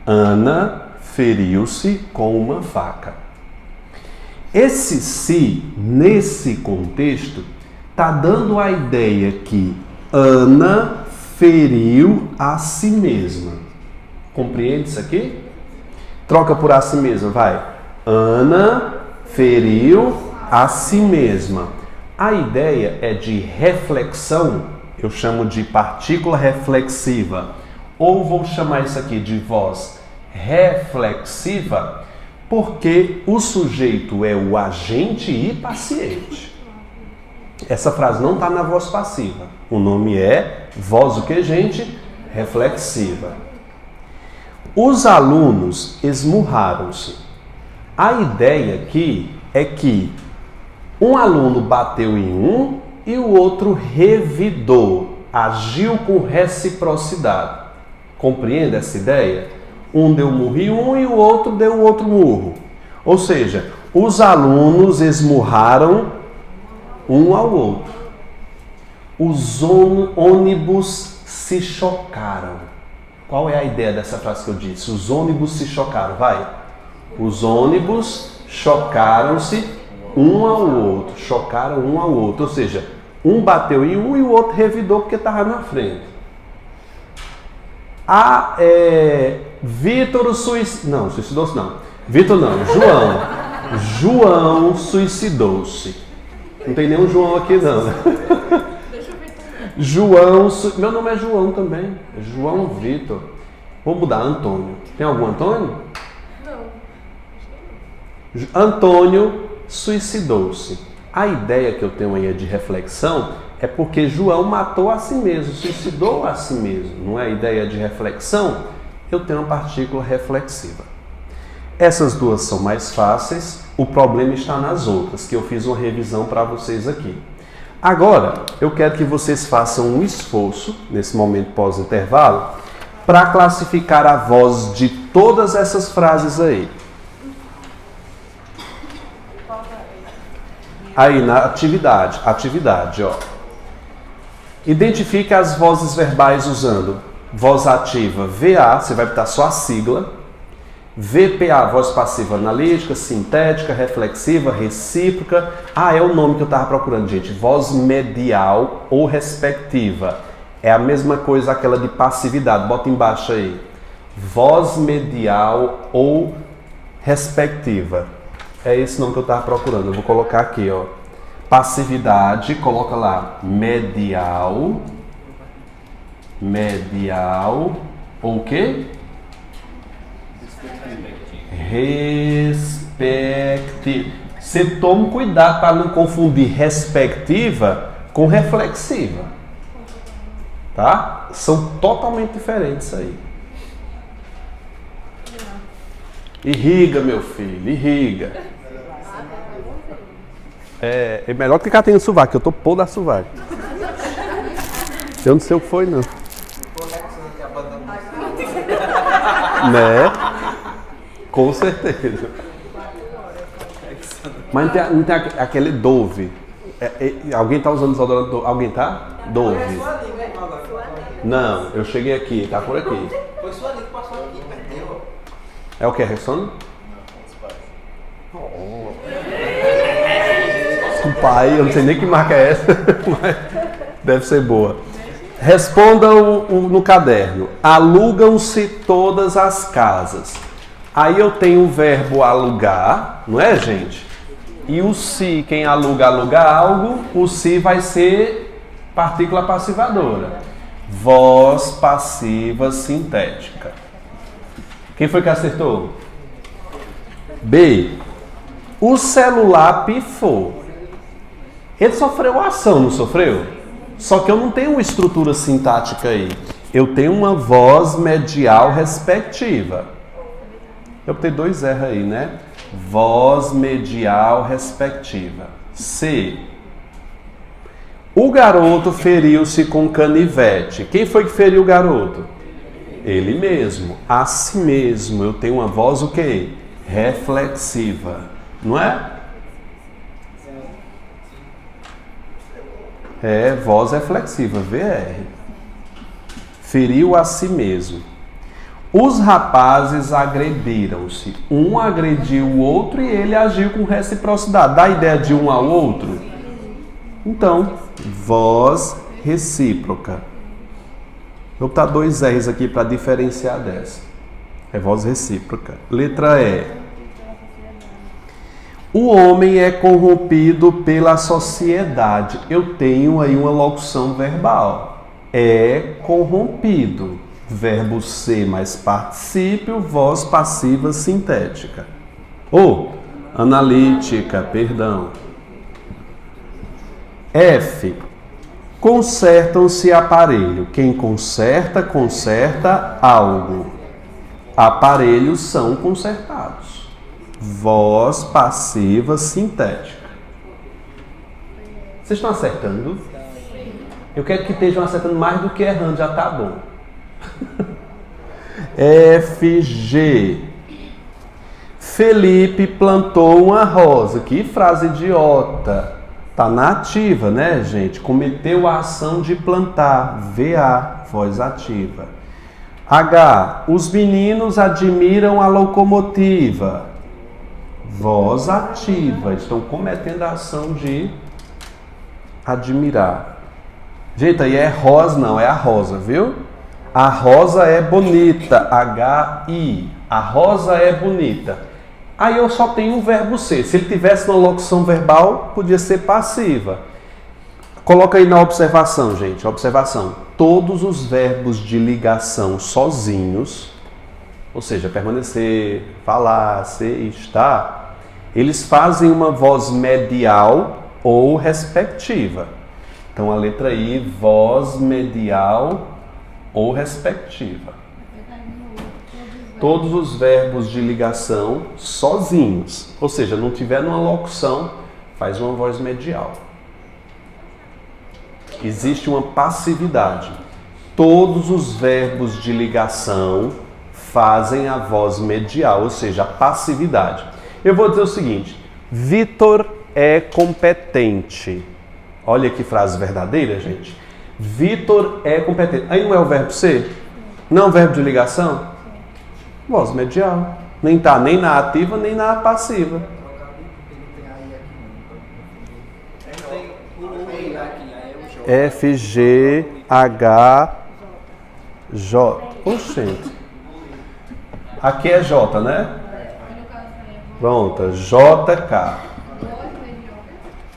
Ana feriu-se com uma faca. Esse se, nesse contexto, está dando a ideia que Ana feriu a si mesma. Compreende isso aqui? Troca por a si mesma, vai. Ana feriu a si mesma. A ideia é de reflexão, eu chamo de partícula reflexiva, ou vou chamar isso aqui de voz reflexiva, porque o sujeito é o agente e paciente. Essa frase não está na voz passiva. O nome é voz o que, gente? Reflexiva. Os alunos esmurraram-se. A ideia aqui é que um aluno bateu em um e o outro revidou, agiu com reciprocidade. Compreende essa ideia? Um deu murro em um e o outro deu outro murro. Ou seja, os alunos esmurraram um ao outro. Os ônibus se chocaram. Qual é a ideia dessa frase que eu disse? Os ônibus se chocaram. Vai. Os ônibus chocaram-se um ao outro. Chocaram um ao outro. Ou seja, um bateu em um e o outro revidou porque estava na frente. Vitor suicidou-se não. Vitor não, João. João suicidou-se. Não tem nenhum João aqui não. Deixa eu ver também. João, meu nome é João também. João Vitor. Vou mudar, Antônio. Tem algum Antônio? Não. Antônio suicidou-se. A ideia que eu tenho aí de reflexão é porque João matou a si mesmo, suicidou a si mesmo. Não é a ideia de reflexão? Eu tenho uma partícula reflexiva. Essas duas são mais fáceis, o problema está nas outras, que eu fiz uma revisão para vocês aqui. Agora, eu quero que vocês façam um esforço, nesse momento pós-intervalo, para classificar a voz de todas essas frases aí. Aí na atividade, ó. Identifique as vozes verbais usando voz ativa VA, você vai botar só a sigla. VPA, voz passiva analítica, sintética, reflexiva, recíproca. É o nome que eu estava procurando, gente. Voz medial ou respectiva. É a mesma coisa aquela de passividade. Bota embaixo aí. Voz medial ou respectiva. É esse nome que eu estava procurando. Eu vou colocar aqui, ó. Passividade, coloca lá. Medial. Medial. Ou o quê? Respectiva. Você toma cuidado para não confundir respectiva com reflexiva. Tá? São totalmente diferentes aí. Irriga, meu filho, irriga. É melhor que ficar tendo sovaco, eu tô podre da sovaco. Eu não sei o que foi, não. Né? Com certeza. Mas não tem aquele Dove. Alguém tá usando desodorante Dove? Alguém tá? Dove. Não, eu cheguei aqui, tá por aqui. Foi sua língua que passou aqui, perdeu. É o que, Ressona? Desculpa aí, eu não sei nem que marca é essa, mas deve ser boa. Responda no caderno. Alugam-se todas as casas. Aí eu tenho o verbo alugar, não é, gente? E o se, quem aluga algo, o se vai ser partícula passivadora. Voz passiva sintética. Quem foi que acertou? B. O celular pifou. Ele sofreu ação, não sofreu? Só que eu não tenho uma estrutura sintática aí. Eu tenho uma voz medial respectiva. Eu tenho dois R aí, né? Voz medial respectiva. C. O garoto feriu-se com canivete. Quem foi que feriu o garoto? Ele mesmo. A si mesmo. Eu tenho uma voz o quê? Reflexiva. Não é? É, voz reflexiva. VR. Feriu a si mesmo. Os rapazes agrediram-se. Um agrediu o outro e ele agiu com reciprocidade. Dá a ideia de um ao outro? Então, voz recíproca. Vou botar 2 R's aqui para diferenciar dessa. É voz recíproca. Letra E. O homem é corrompido pela sociedade. Eu tenho aí uma locução verbal. É corrompido. Verbo ser mais particípio, voz passiva sintética. Ou analítica, perdão. F. Consertam-se aparelho. Quem conserta, conserta algo. Aparelhos são consertados. Voz passiva sintética. Vocês estão acertando? Eu quero que estejam acertando mais do que errando, já tá bom. FG. Felipe plantou uma rosa. Que frase idiota. Tá na ativa, né, gente? Cometeu a ação de plantar. VA, voz ativa. H. Os meninos admiram a locomotiva. Voz ativa. Estão cometendo a ação de admirar. Gente, aí é rosa, não, é a rosa, viu? A rosa é bonita. HI. A rosa é bonita. Aí eu só tenho o verbo ser. Se ele tivesse uma locução verbal, podia ser passiva. Coloca aí na observação, gente. Observação. Todos os verbos de ligação sozinhos, ou seja, permanecer, falar, ser, estar, eles fazem uma voz medial ou respectiva. Então a letra I, voz medial ou respectiva. Todos os verbos de ligação sozinhos, ou seja, não tiver numa locução, faz uma voz medial. Existe uma passividade. Todos os verbos de ligação fazem a voz medial, ou seja, a passividade. Eu vou dizer o seguinte: Vitor é competente. Olha que frase verdadeira, gente. Vitor é competente. Aí não é o verbo ser? Não é um verbo de ligação? Voz medial. Nem está nem na ativa, nem na passiva. F, G, H, J. Oxente. Aqui é J, né? Pronto. J, K.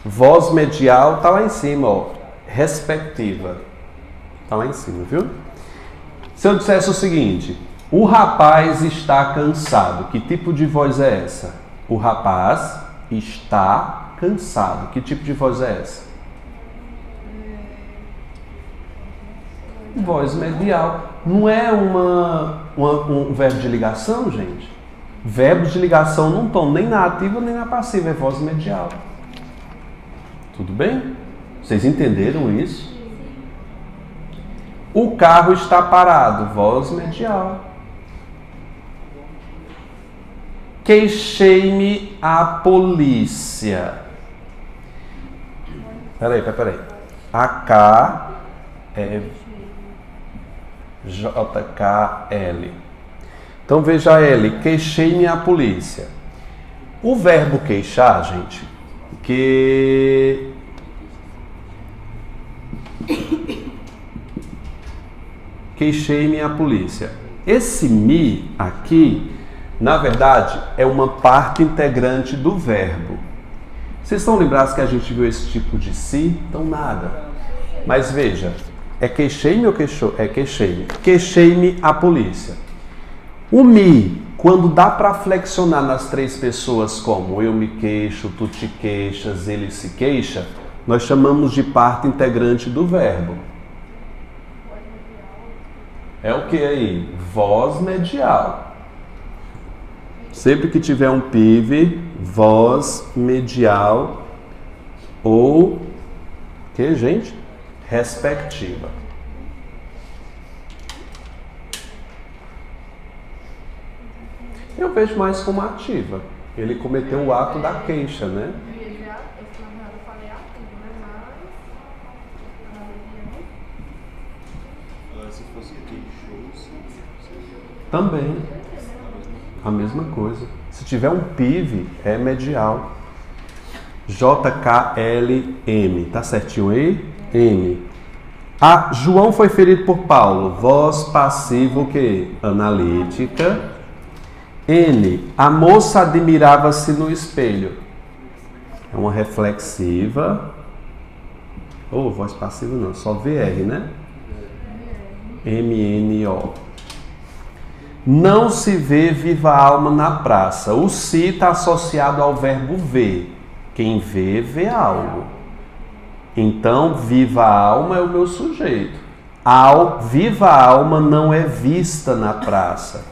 Voz medial está lá em cima, ó. Respectiva. Está lá em cima, viu? Se eu dissesse o seguinte: o rapaz está cansado. Que tipo de voz é essa? O rapaz está cansado. Que tipo de voz é essa? Voz medial. Não é um verbo de ligação, gente? Verbos de ligação não estão nem na ativa nem na passiva. É voz medial. Tudo bem? Vocês entenderam isso? O carro está parado. Voz medial. Queixei-me à polícia. Peraí. A K é JKL. Então veja L. Queixei-me à polícia. O verbo queixar, gente, queixei-me à polícia. Esse me aqui, na verdade, é uma parte integrante do verbo. Vocês estão lembrados que a gente viu esse tipo de si? Então nada. Mas veja, é queixei-me ou queixou? É queixei-me. Queixei-me à polícia. O me, quando dá para flexionar nas 3 pessoas como eu me queixo, tu te queixas, ele se queixa, nós chamamos de parte integrante do verbo. É o que aí? Voz medial. Sempre que tiver um PIV, voz medial ou que, gente? Respectiva. Eu vejo mais como ativa. Ele cometeu o ato da queixa, né? Se fosse queixoso, Também. A mesma coisa. Se tiver um PIV, é medial. JKLM. Tá certinho aí? M. João foi ferido por Paulo. Voz passiva o quê? Analítica. N. A moça admirava-se no espelho. É uma reflexiva. Voz passiva não, só VR, né? MNO. Não se vê viva alma na praça. O se está associado ao verbo ver. Quem vê, vê algo. Então, viva alma é o meu sujeito. Viva alma não é vista na praça.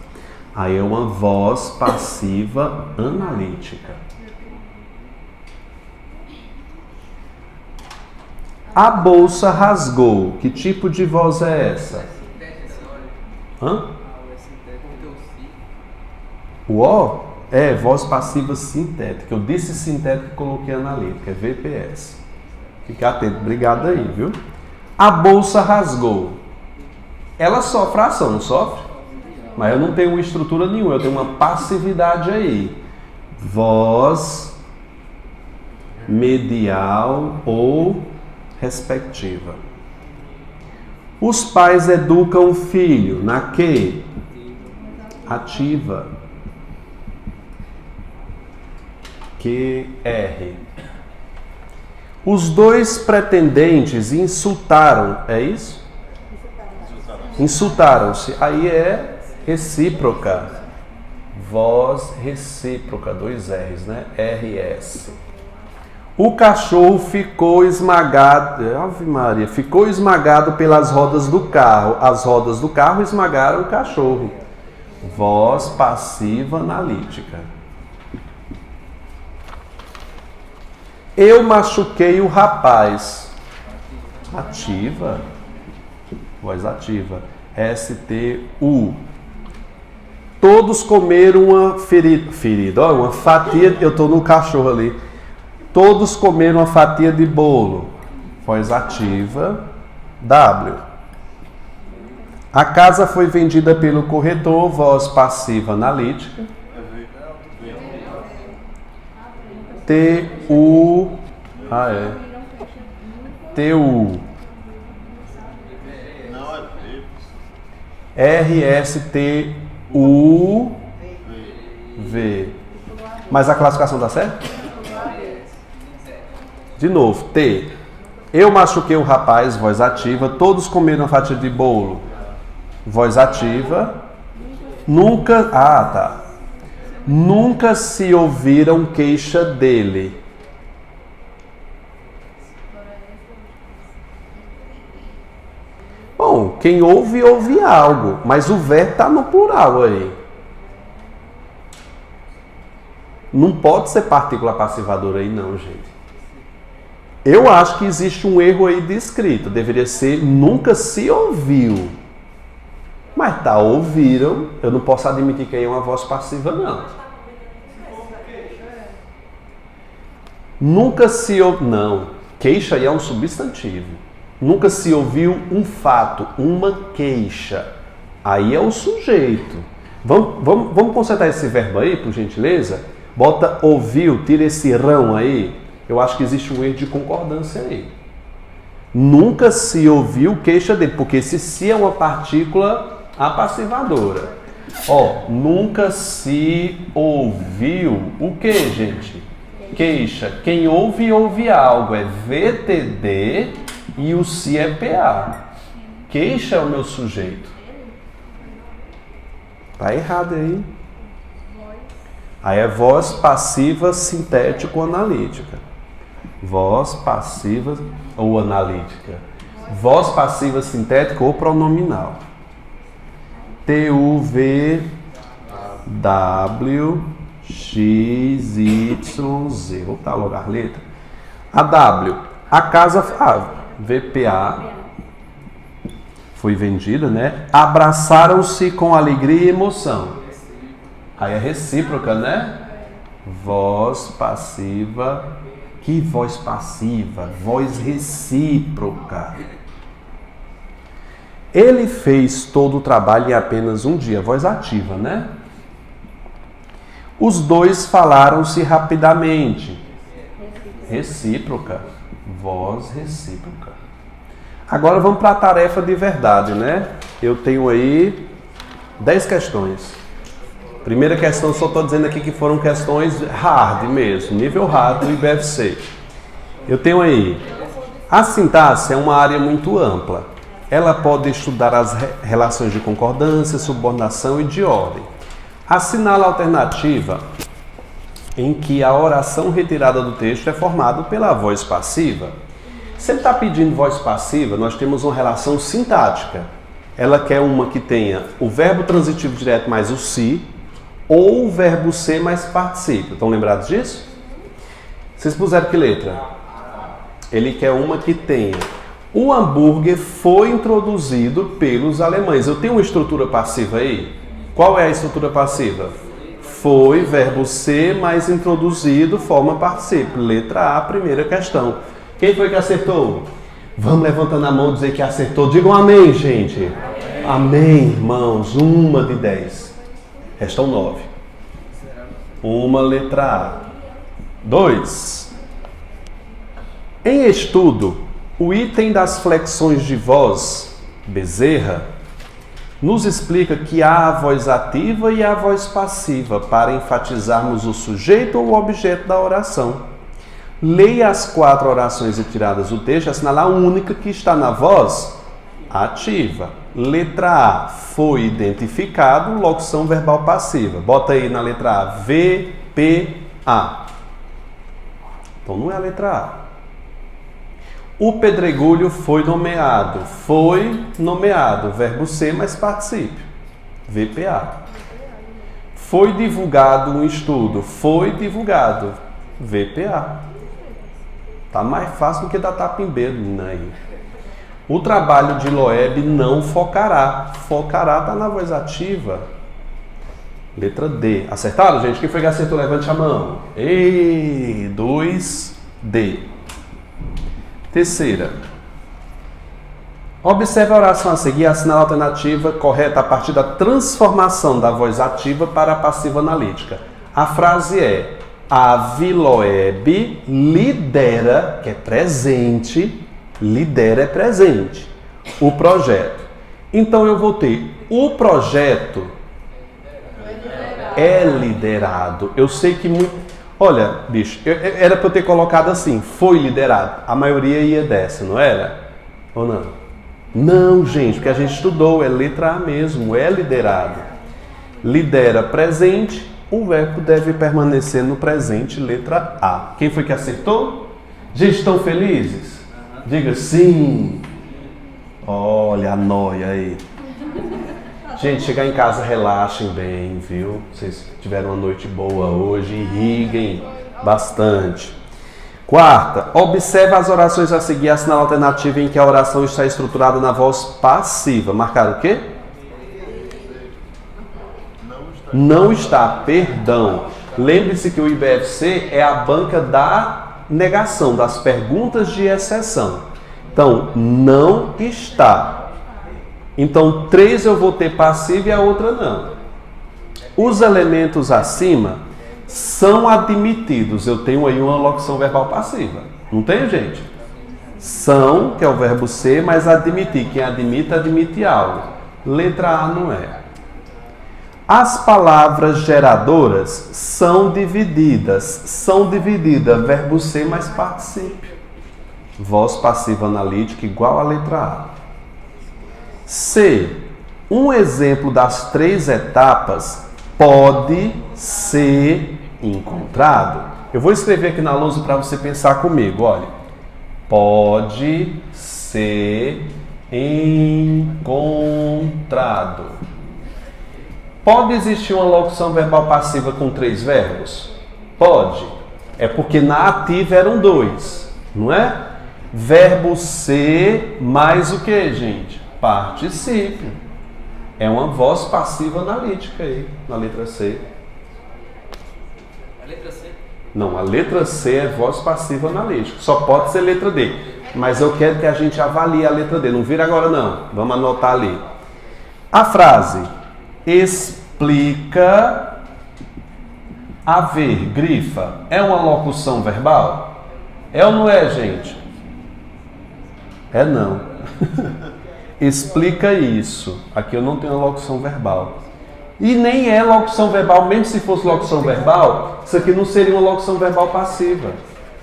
Aí é uma voz passiva analítica. A bolsa rasgou. Que tipo de voz é essa? Hã? O O? É, voz passiva sintética. Eu disse sintética e coloquei analítica. É VPS. Fica atento. Obrigado aí, viu? A bolsa rasgou. Ela sofre ação, não sofre? Mas eu não tenho uma estrutura nenhuma. Eu tenho uma passividade aí. Voz medial ou respectiva. Os pais educam o filho na que? Ativa. QR. Os dois pretendentes insultaram, é isso? Insultaram-se. Aí é recíproca. Voz recíproca, 2 R's, né? RS. O cachorro ficou esmagado, Ave Maria, ficou esmagado pelas rodas do carro. As rodas do carro esmagaram o cachorro. Voz passiva analítica. Eu machuquei o rapaz. Ativa. Voz ativa. STU. Todos comeram uma ferida. Olha, uma fatia. Eu estou no cachorro ali. Todos comeram uma fatia de bolo. Voz ativa. W. A casa foi vendida pelo corretor. Voz passiva analítica. TU. TU. não é RSTU. V. Mas a classificação dá certo? De novo, T. Eu machuquei o rapaz, voz ativa. Todos comeram uma fatia de bolo. Voz ativa. Nunca. Tá. Nunca se ouviram queixa dele. Bom, quem ouve, ouve algo. Mas o verbo está no plural aí. Não pode ser partícula passivadora aí não, gente. Eu acho que existe um erro aí de escrita. Deveria ser nunca se ouviu. Mas tá, ouviram. Eu não posso admitir que aí é uma voz passiva, não. Nunca se ouviu. Não. Queixa aí é um substantivo. Nunca se ouviu um fato, uma queixa. Aí é o sujeito. Vamos consertar esse verbo aí, por gentileza? Bota ouviu, tira esse rão aí. Eu acho que existe um erro de concordância aí. Nunca se ouviu queixa dele, porque esse se é uma partícula apassivadora. Nunca se ouviu o que, gente? Queixa. Quem ouve, ouve algo. É VTD e o se é PA. Queixa é o meu sujeito. Tá errado aí. Aí é voz passiva sintético-analítica. Voz passiva ou analítica. Voz passiva sintética ou pronominal. TUV W X Y Z. Vou botar logo a letra. A W, a casa, VPA, foi vendida, né? Abraçaram-se com alegria e emoção. Aí é recíproca, né? Voz passiva. Que voz passiva? Voz recíproca. Ele fez todo o trabalho em apenas um dia. Voz ativa, né? Os dois falaram-se rapidamente. Recíproca. Voz recíproca. Agora vamos para a tarefa de verdade, né? Eu tenho aí 10 questões. Primeira questão, só estou dizendo aqui que foram questões hard mesmo, nível hard do IBFC. Eu tenho aí, a sintaxe é uma área muito ampla. Ela pode estudar as relações de concordância, subordinação e de ordem. Assinala a alternativa em que a oração retirada do texto é formada pela voz passiva. Se ele está pedindo voz passiva, nós temos uma relação sintática. Ela quer uma que tenha o verbo transitivo direto mais o se, ou o verbo ser mais particípio. Estão lembrados disso? Vocês puseram que letra? Ele quer uma que tenha o hambúrguer foi introduzido pelos alemães. Eu tenho uma estrutura passiva aí? Qual é a estrutura passiva? Foi, verbo ser, mais introduzido, forma particípio. Letra A, primeira questão. Quem foi que acertou? Vamos levantando a mão e dizer que acertou. Digam amém, gente. Amém, irmãos. 1 de 10. Restam 9. Uma letra A. 2. Em estudo, o item das flexões de voz, Bezerra, nos explica que há a voz ativa e a voz passiva para enfatizarmos o sujeito ou o objeto da oração. Leia as 4 orações retiradas do texto, assinalar a única que está na voz ativa. Letra A, foi identificado, locução verbal passiva. Bota aí na letra A, VPA. Então não é a letra A. O pedregulho foi nomeado. Foi nomeado, verbo ser mais particípio. VPA. Foi divulgado um estudo. Foi divulgado. VPA. Tá mais fácil do que dar tapa em dedo aí. O trabalho de Loeb não focará. Focará está na voz ativa. Letra D. Acertaram, gente? Quem foi que acertou? Levante a mão. 2D. Terceira. Observe a oração a seguir, assinala a alternativa correta a partir da transformação da voz ativa para a passiva analítica. A frase é: a Loeb lidera, que é presente, lidera é presente, o projeto. Então eu vou ter o projeto é liderado. Eu sei que muito... Olha, bicho, era para eu ter colocado assim, foi liderado. A maioria ia dessa, não era? Ou não? Não, gente, porque a gente estudou, é letra A mesmo, é liderado. Lidera presente, o verbo deve permanecer no presente, letra A. Quem foi que acertou? Gente, estão felizes? Diga sim. Olha a nóia aí. Gente, chegar em casa, relaxem bem, viu? Vocês tiveram uma noite boa hoje, irriguem bastante. Quarta, observe as orações a seguir, assinala a alternativa em que a oração está estruturada na voz passiva. Marcaram o quê? Não está, perdão. Lembre-se que o IBFC é a banca da negação, das perguntas de exceção. Então, não está. Então, 3 eu vou ter passiva e a outra não. Os elementos acima são admitidos. Eu tenho aí uma locução verbal passiva. Não tem, gente? São, que é o verbo ser, mas admitir. Quem admite, admite algo. Letra A não é. As palavras geradoras são divididas. São divididas. Verbo ser mais particípio. Voz passiva analítica igual a letra A. C. Um exemplo das 3 etapas pode ser encontrado. Eu vou escrever aqui na lousa para você pensar comigo. Olha. Pode ser encontrado. Pode existir uma locução verbal passiva com 3 verbos? Pode. É porque na ativa eram 2. Não é? Verbo ser mais o que, gente? Particípio. É uma voz passiva analítica aí, na letra C. A letra C? Não, a letra C é voz passiva analítica. Só pode ser letra D. Mas eu quero que a gente avalie a letra D. Não vira agora não. Vamos anotar ali. A frase explica haver, grifa, é uma locução verbal? É ou não é, gente? É não. Explica isso. Aqui eu não tenho uma locução verbal. E nem é locução verbal, mesmo se fosse locução verbal, isso aqui não seria uma locução verbal passiva.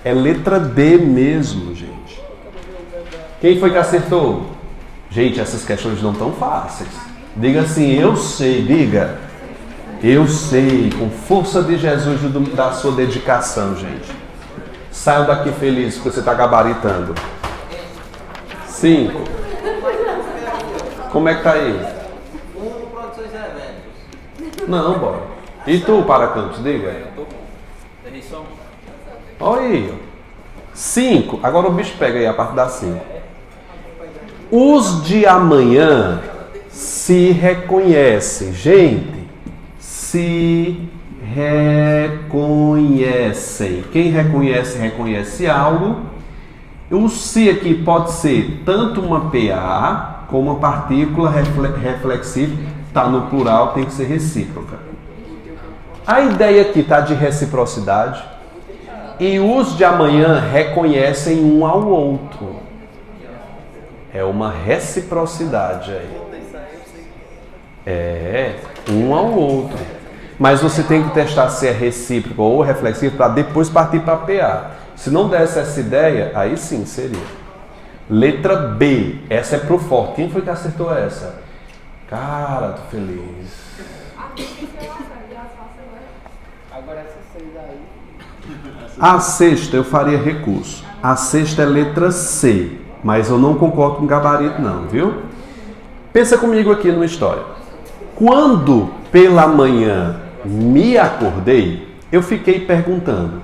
É letra D mesmo, gente. Quem foi que acertou? Gente, essas questões não tão fáceis. Diga assim, eu sei, diga. Eu sei, com força de Jesus e da sua dedicação, gente. Saiam daqui felizes porque você está gabaritando. 5. Como é que tá aí? Produções e eventos. Não, bora. E tu, Paracampos, diga. Eu tô bom. Errei só um. Olha aí. 5. Agora o bicho pega aí a parte da 5. Os de amanhã se reconhecem. Gente, se reconhecem. Quem reconhece, reconhece algo. O se aqui pode ser tanto uma PA como uma partícula reflexiva. Está no plural, tem que ser recíproca. A ideia aqui está de reciprocidade. E os de amanhã reconhecem um ao outro. É uma reciprocidade aí. É, um ao outro. Mas você tem que testar se é recíproco ou reflexivo para depois partir para PA. Se não desse essa ideia, aí sim seria. Letra B. Essa é pro forte. Quem foi que acertou essa? Cara, tô feliz. Agora essa 6 aí. A sexta eu faria recurso. A sexta é letra C. Mas eu não concordo com gabarito não, viu? Pensa comigo aqui numa história. Quando pela manhã me acordei, eu fiquei perguntando: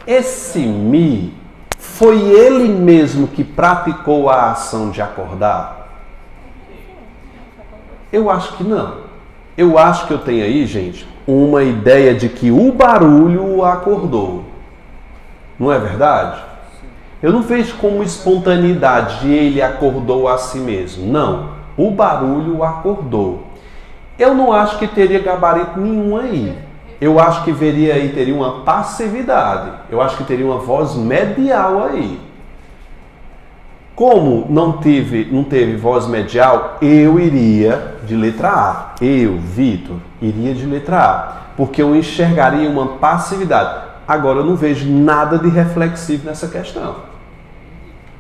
esse me foi ele mesmo que praticou a ação de acordar? Eu acho que não. Eu acho que eu tenho aí, gente, uma ideia de que o barulho o acordou. Não é verdade? Eu não vejo como espontaneidade de ele acordou a si mesmo. Não. O barulho o acordou. Eu não acho que teria gabarito nenhum aí. Eu acho que teria uma passividade. Eu acho que teria uma voz medial aí. Como não teve voz medial, eu iria de letra A. Eu, Vitor, iria de letra A. Porque eu enxergaria uma passividade. Agora eu não vejo nada de reflexivo nessa questão.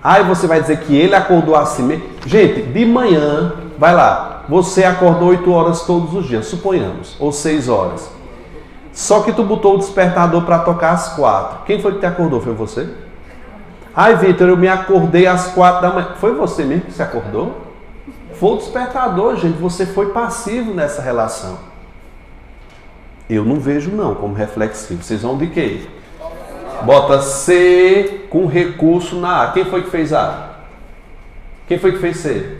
Aí você vai dizer que ele acordou assim mesmo. Gente, de manhã, vai lá. Você acordou 8 horas todos os dias, suponhamos. Ou 6 horas. Só que tu botou o despertador para tocar às 4. Quem foi que te acordou? Foi você? Ai, Vitor, eu me acordei às 4 da manhã. Foi você mesmo que se acordou? Foi o despertador, gente. Você foi passivo nessa relação. Eu não vejo não como reflexivo. Vocês vão de quê? Bota C com recurso na A. Quem foi que fez A? Quem foi que fez C?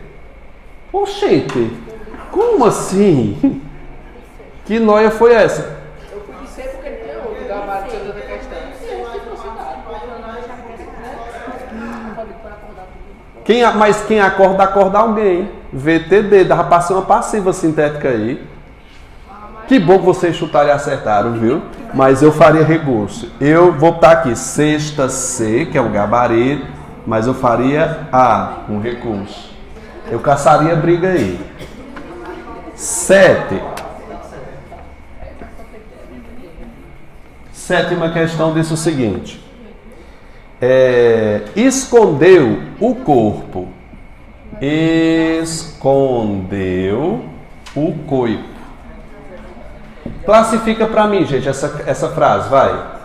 Oxente, como assim? Que noia foi essa? Eu fui de C porque ele tem outro gabarito da outra questão. Mas quem acorda, acorda alguém. VTD, dava pra ser uma passiva sintética aí. Que bom que vocês chutaram e acertaram, viu? Mas eu faria recurso. Eu vou botar aqui sexta C, que é o gabarito, mas eu faria A, um recurso. Eu caçaria briga aí. 7. Sétima questão diz o seguinte. Escondeu o corpo. Escondeu o coipo. Classifica para mim, gente, essa frase, vai.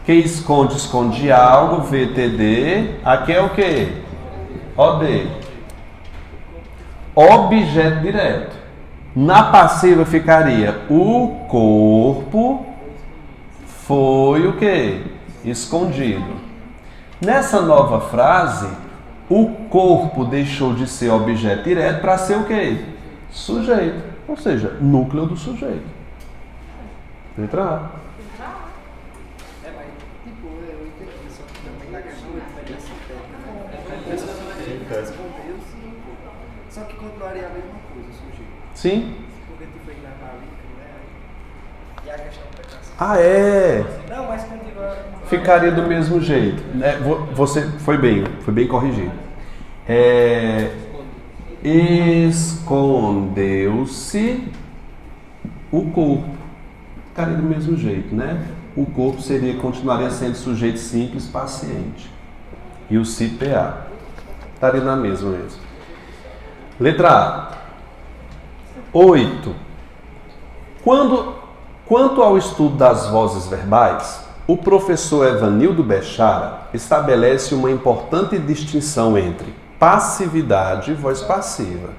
Quem esconde, esconde algo, VTD. Aqui é o quê? OD. Objeto direto. Na passiva ficaria o corpo foi o quê? Escondido. Nessa nova frase, o corpo deixou de ser objeto direto para ser o quê? Sujeito. Ou seja, núcleo do sujeito. Letra A. Mas, tipo, eu entendi, só que também na questão da diferença técnica. Só que continuaria a mesma coisa, o sujeito. Sim? Porque tu foi na líquido, né? E a questão da pecação. Ah, é? Não, mas continua. Ficaria do mesmo jeito. Né? Você foi bem corrigido. Escondeu-se o corpo. Ficaria do mesmo jeito, né? O corpo continuaria sendo sujeito simples, paciente. E o si PA. Estaria na mesma mesmo. Letra A. 8. Quanto ao estudo das vozes verbais, o professor Evanildo Bechara estabelece uma importante distinção entre passividade e voz passiva.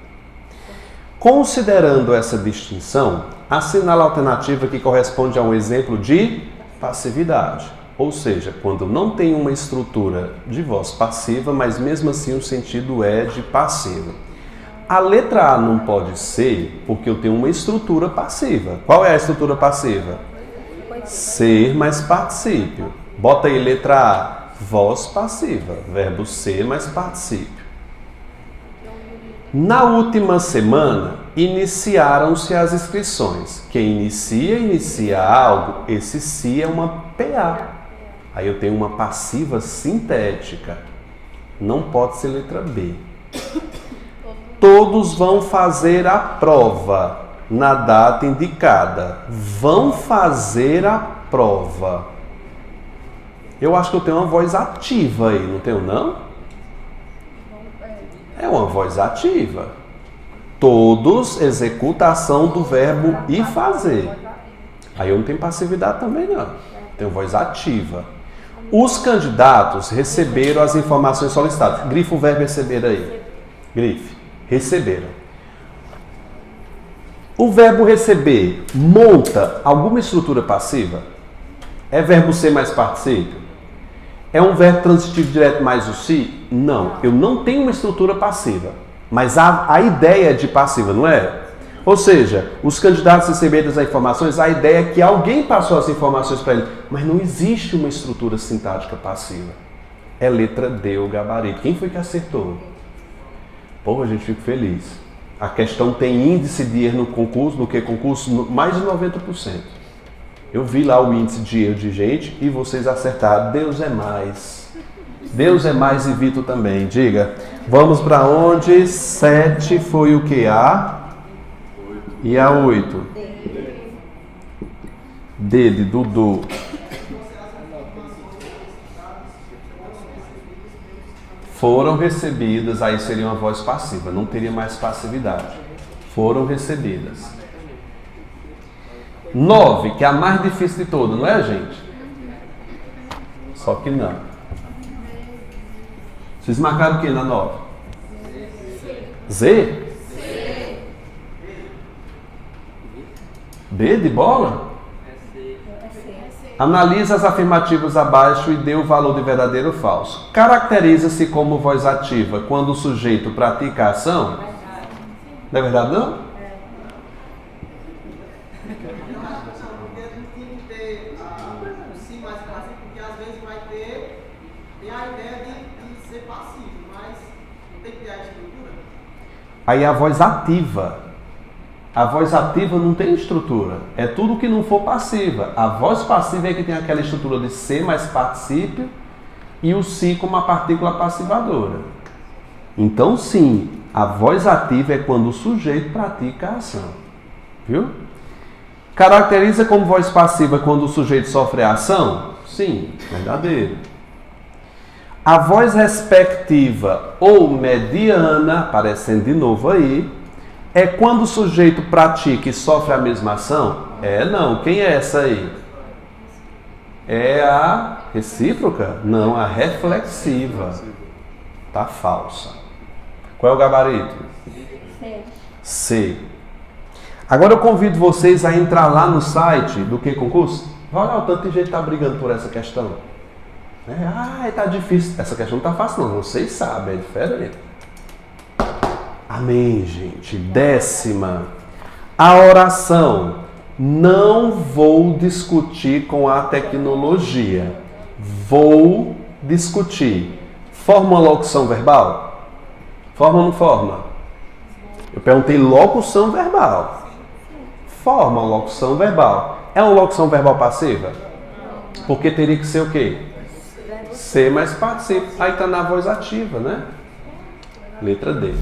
Considerando essa distinção, assinala a alternativa que corresponde a um exemplo de passividade, ou seja, quando não tem uma estrutura de voz passiva, mas mesmo assim o sentido é de passiva. A letra A não pode ser porque eu tenho uma estrutura passiva. Qual é a estrutura passiva? Ser mais particípio. Bota aí letra A, voz passiva, verbo ser mais particípio. Na última semana, iniciaram-se as inscrições. Quem inicia algo, esse si é uma PA. Aí eu tenho uma passiva sintética. Não pode ser letra B. Todos vão fazer a prova na data indicada. Vão fazer a prova. Eu acho que eu tenho uma voz ativa aí, não tenho não? É uma voz ativa. Todos executam a ação do verbo ir fazer. Aí eu não tenho passividade também não. Tenho voz ativa. Os candidatos receberam as informações solicitadas. Grifa o verbo receber aí. Grife. Receberam. O verbo receber monta alguma estrutura passiva? É verbo ser mais particípio? É um verbo transitivo direto mais o si? Não. Eu não tenho uma estrutura passiva. Mas a ideia é de passiva, não é? Ou seja, os candidatos receberam as informações, a ideia é que alguém passou as informações para ele. Mas não existe uma estrutura sintática passiva. É letra D, o gabarito. Quem foi que acertou? Pô, a gente fica feliz. A questão tem índice de erro no concurso, no que concurso? Mais de 90%. Eu vi lá o índice de erro de gente e vocês acertaram. Deus é mais. Deus é mais e Vitor também. Diga. Vamos para onde? 7 foi o que? A? E a 8? D de Dudu. Foram recebidas, aí seria uma voz passiva, não teria mais passividade. Foram recebidas. 9, que é a mais difícil de todas, não é, gente? Só que não. Vocês marcaram o que na 9? Z? B de bola? Analisa as afirmativas abaixo e dê o valor de verdadeiro ou falso. Caracteriza-se como voz ativa quando o sujeito pratica a ação? Não é verdade, não? Aí a voz ativa. A voz ativa não tem estrutura. É tudo que não for passiva. A voz passiva é que tem aquela estrutura de ser mais particípio e o si como uma partícula passivadora. Então, sim, a voz ativa é quando o sujeito pratica a ação. Viu? Caracteriza como voz passiva quando o sujeito sofre a ação? Sim, verdadeiro. A voz respectiva ou mediana, aparecendo de novo aí, é quando o sujeito pratica e sofre a mesma ação? Não. Quem é essa aí? É a recíproca? Não, a reflexiva. Tá falsa. Qual é o gabarito? C. Agora eu convido vocês a entrar lá no site do Que Concurso. Vai olhar o tanto de gente que está brigando por essa questão. Tá difícil. Essa questão não tá fácil não, vocês sabem, é diferente. Amém, gente. 10ª. A oração. Não vou discutir com a tecnologia. Vou discutir. Forma uma locução verbal? Forma ou não forma? Eu perguntei locução verbal. Forma uma locução verbal. É uma locução verbal passiva? Porque teria que ser o quê? Ser mais participo. Aí está na voz ativa, né? Letra D.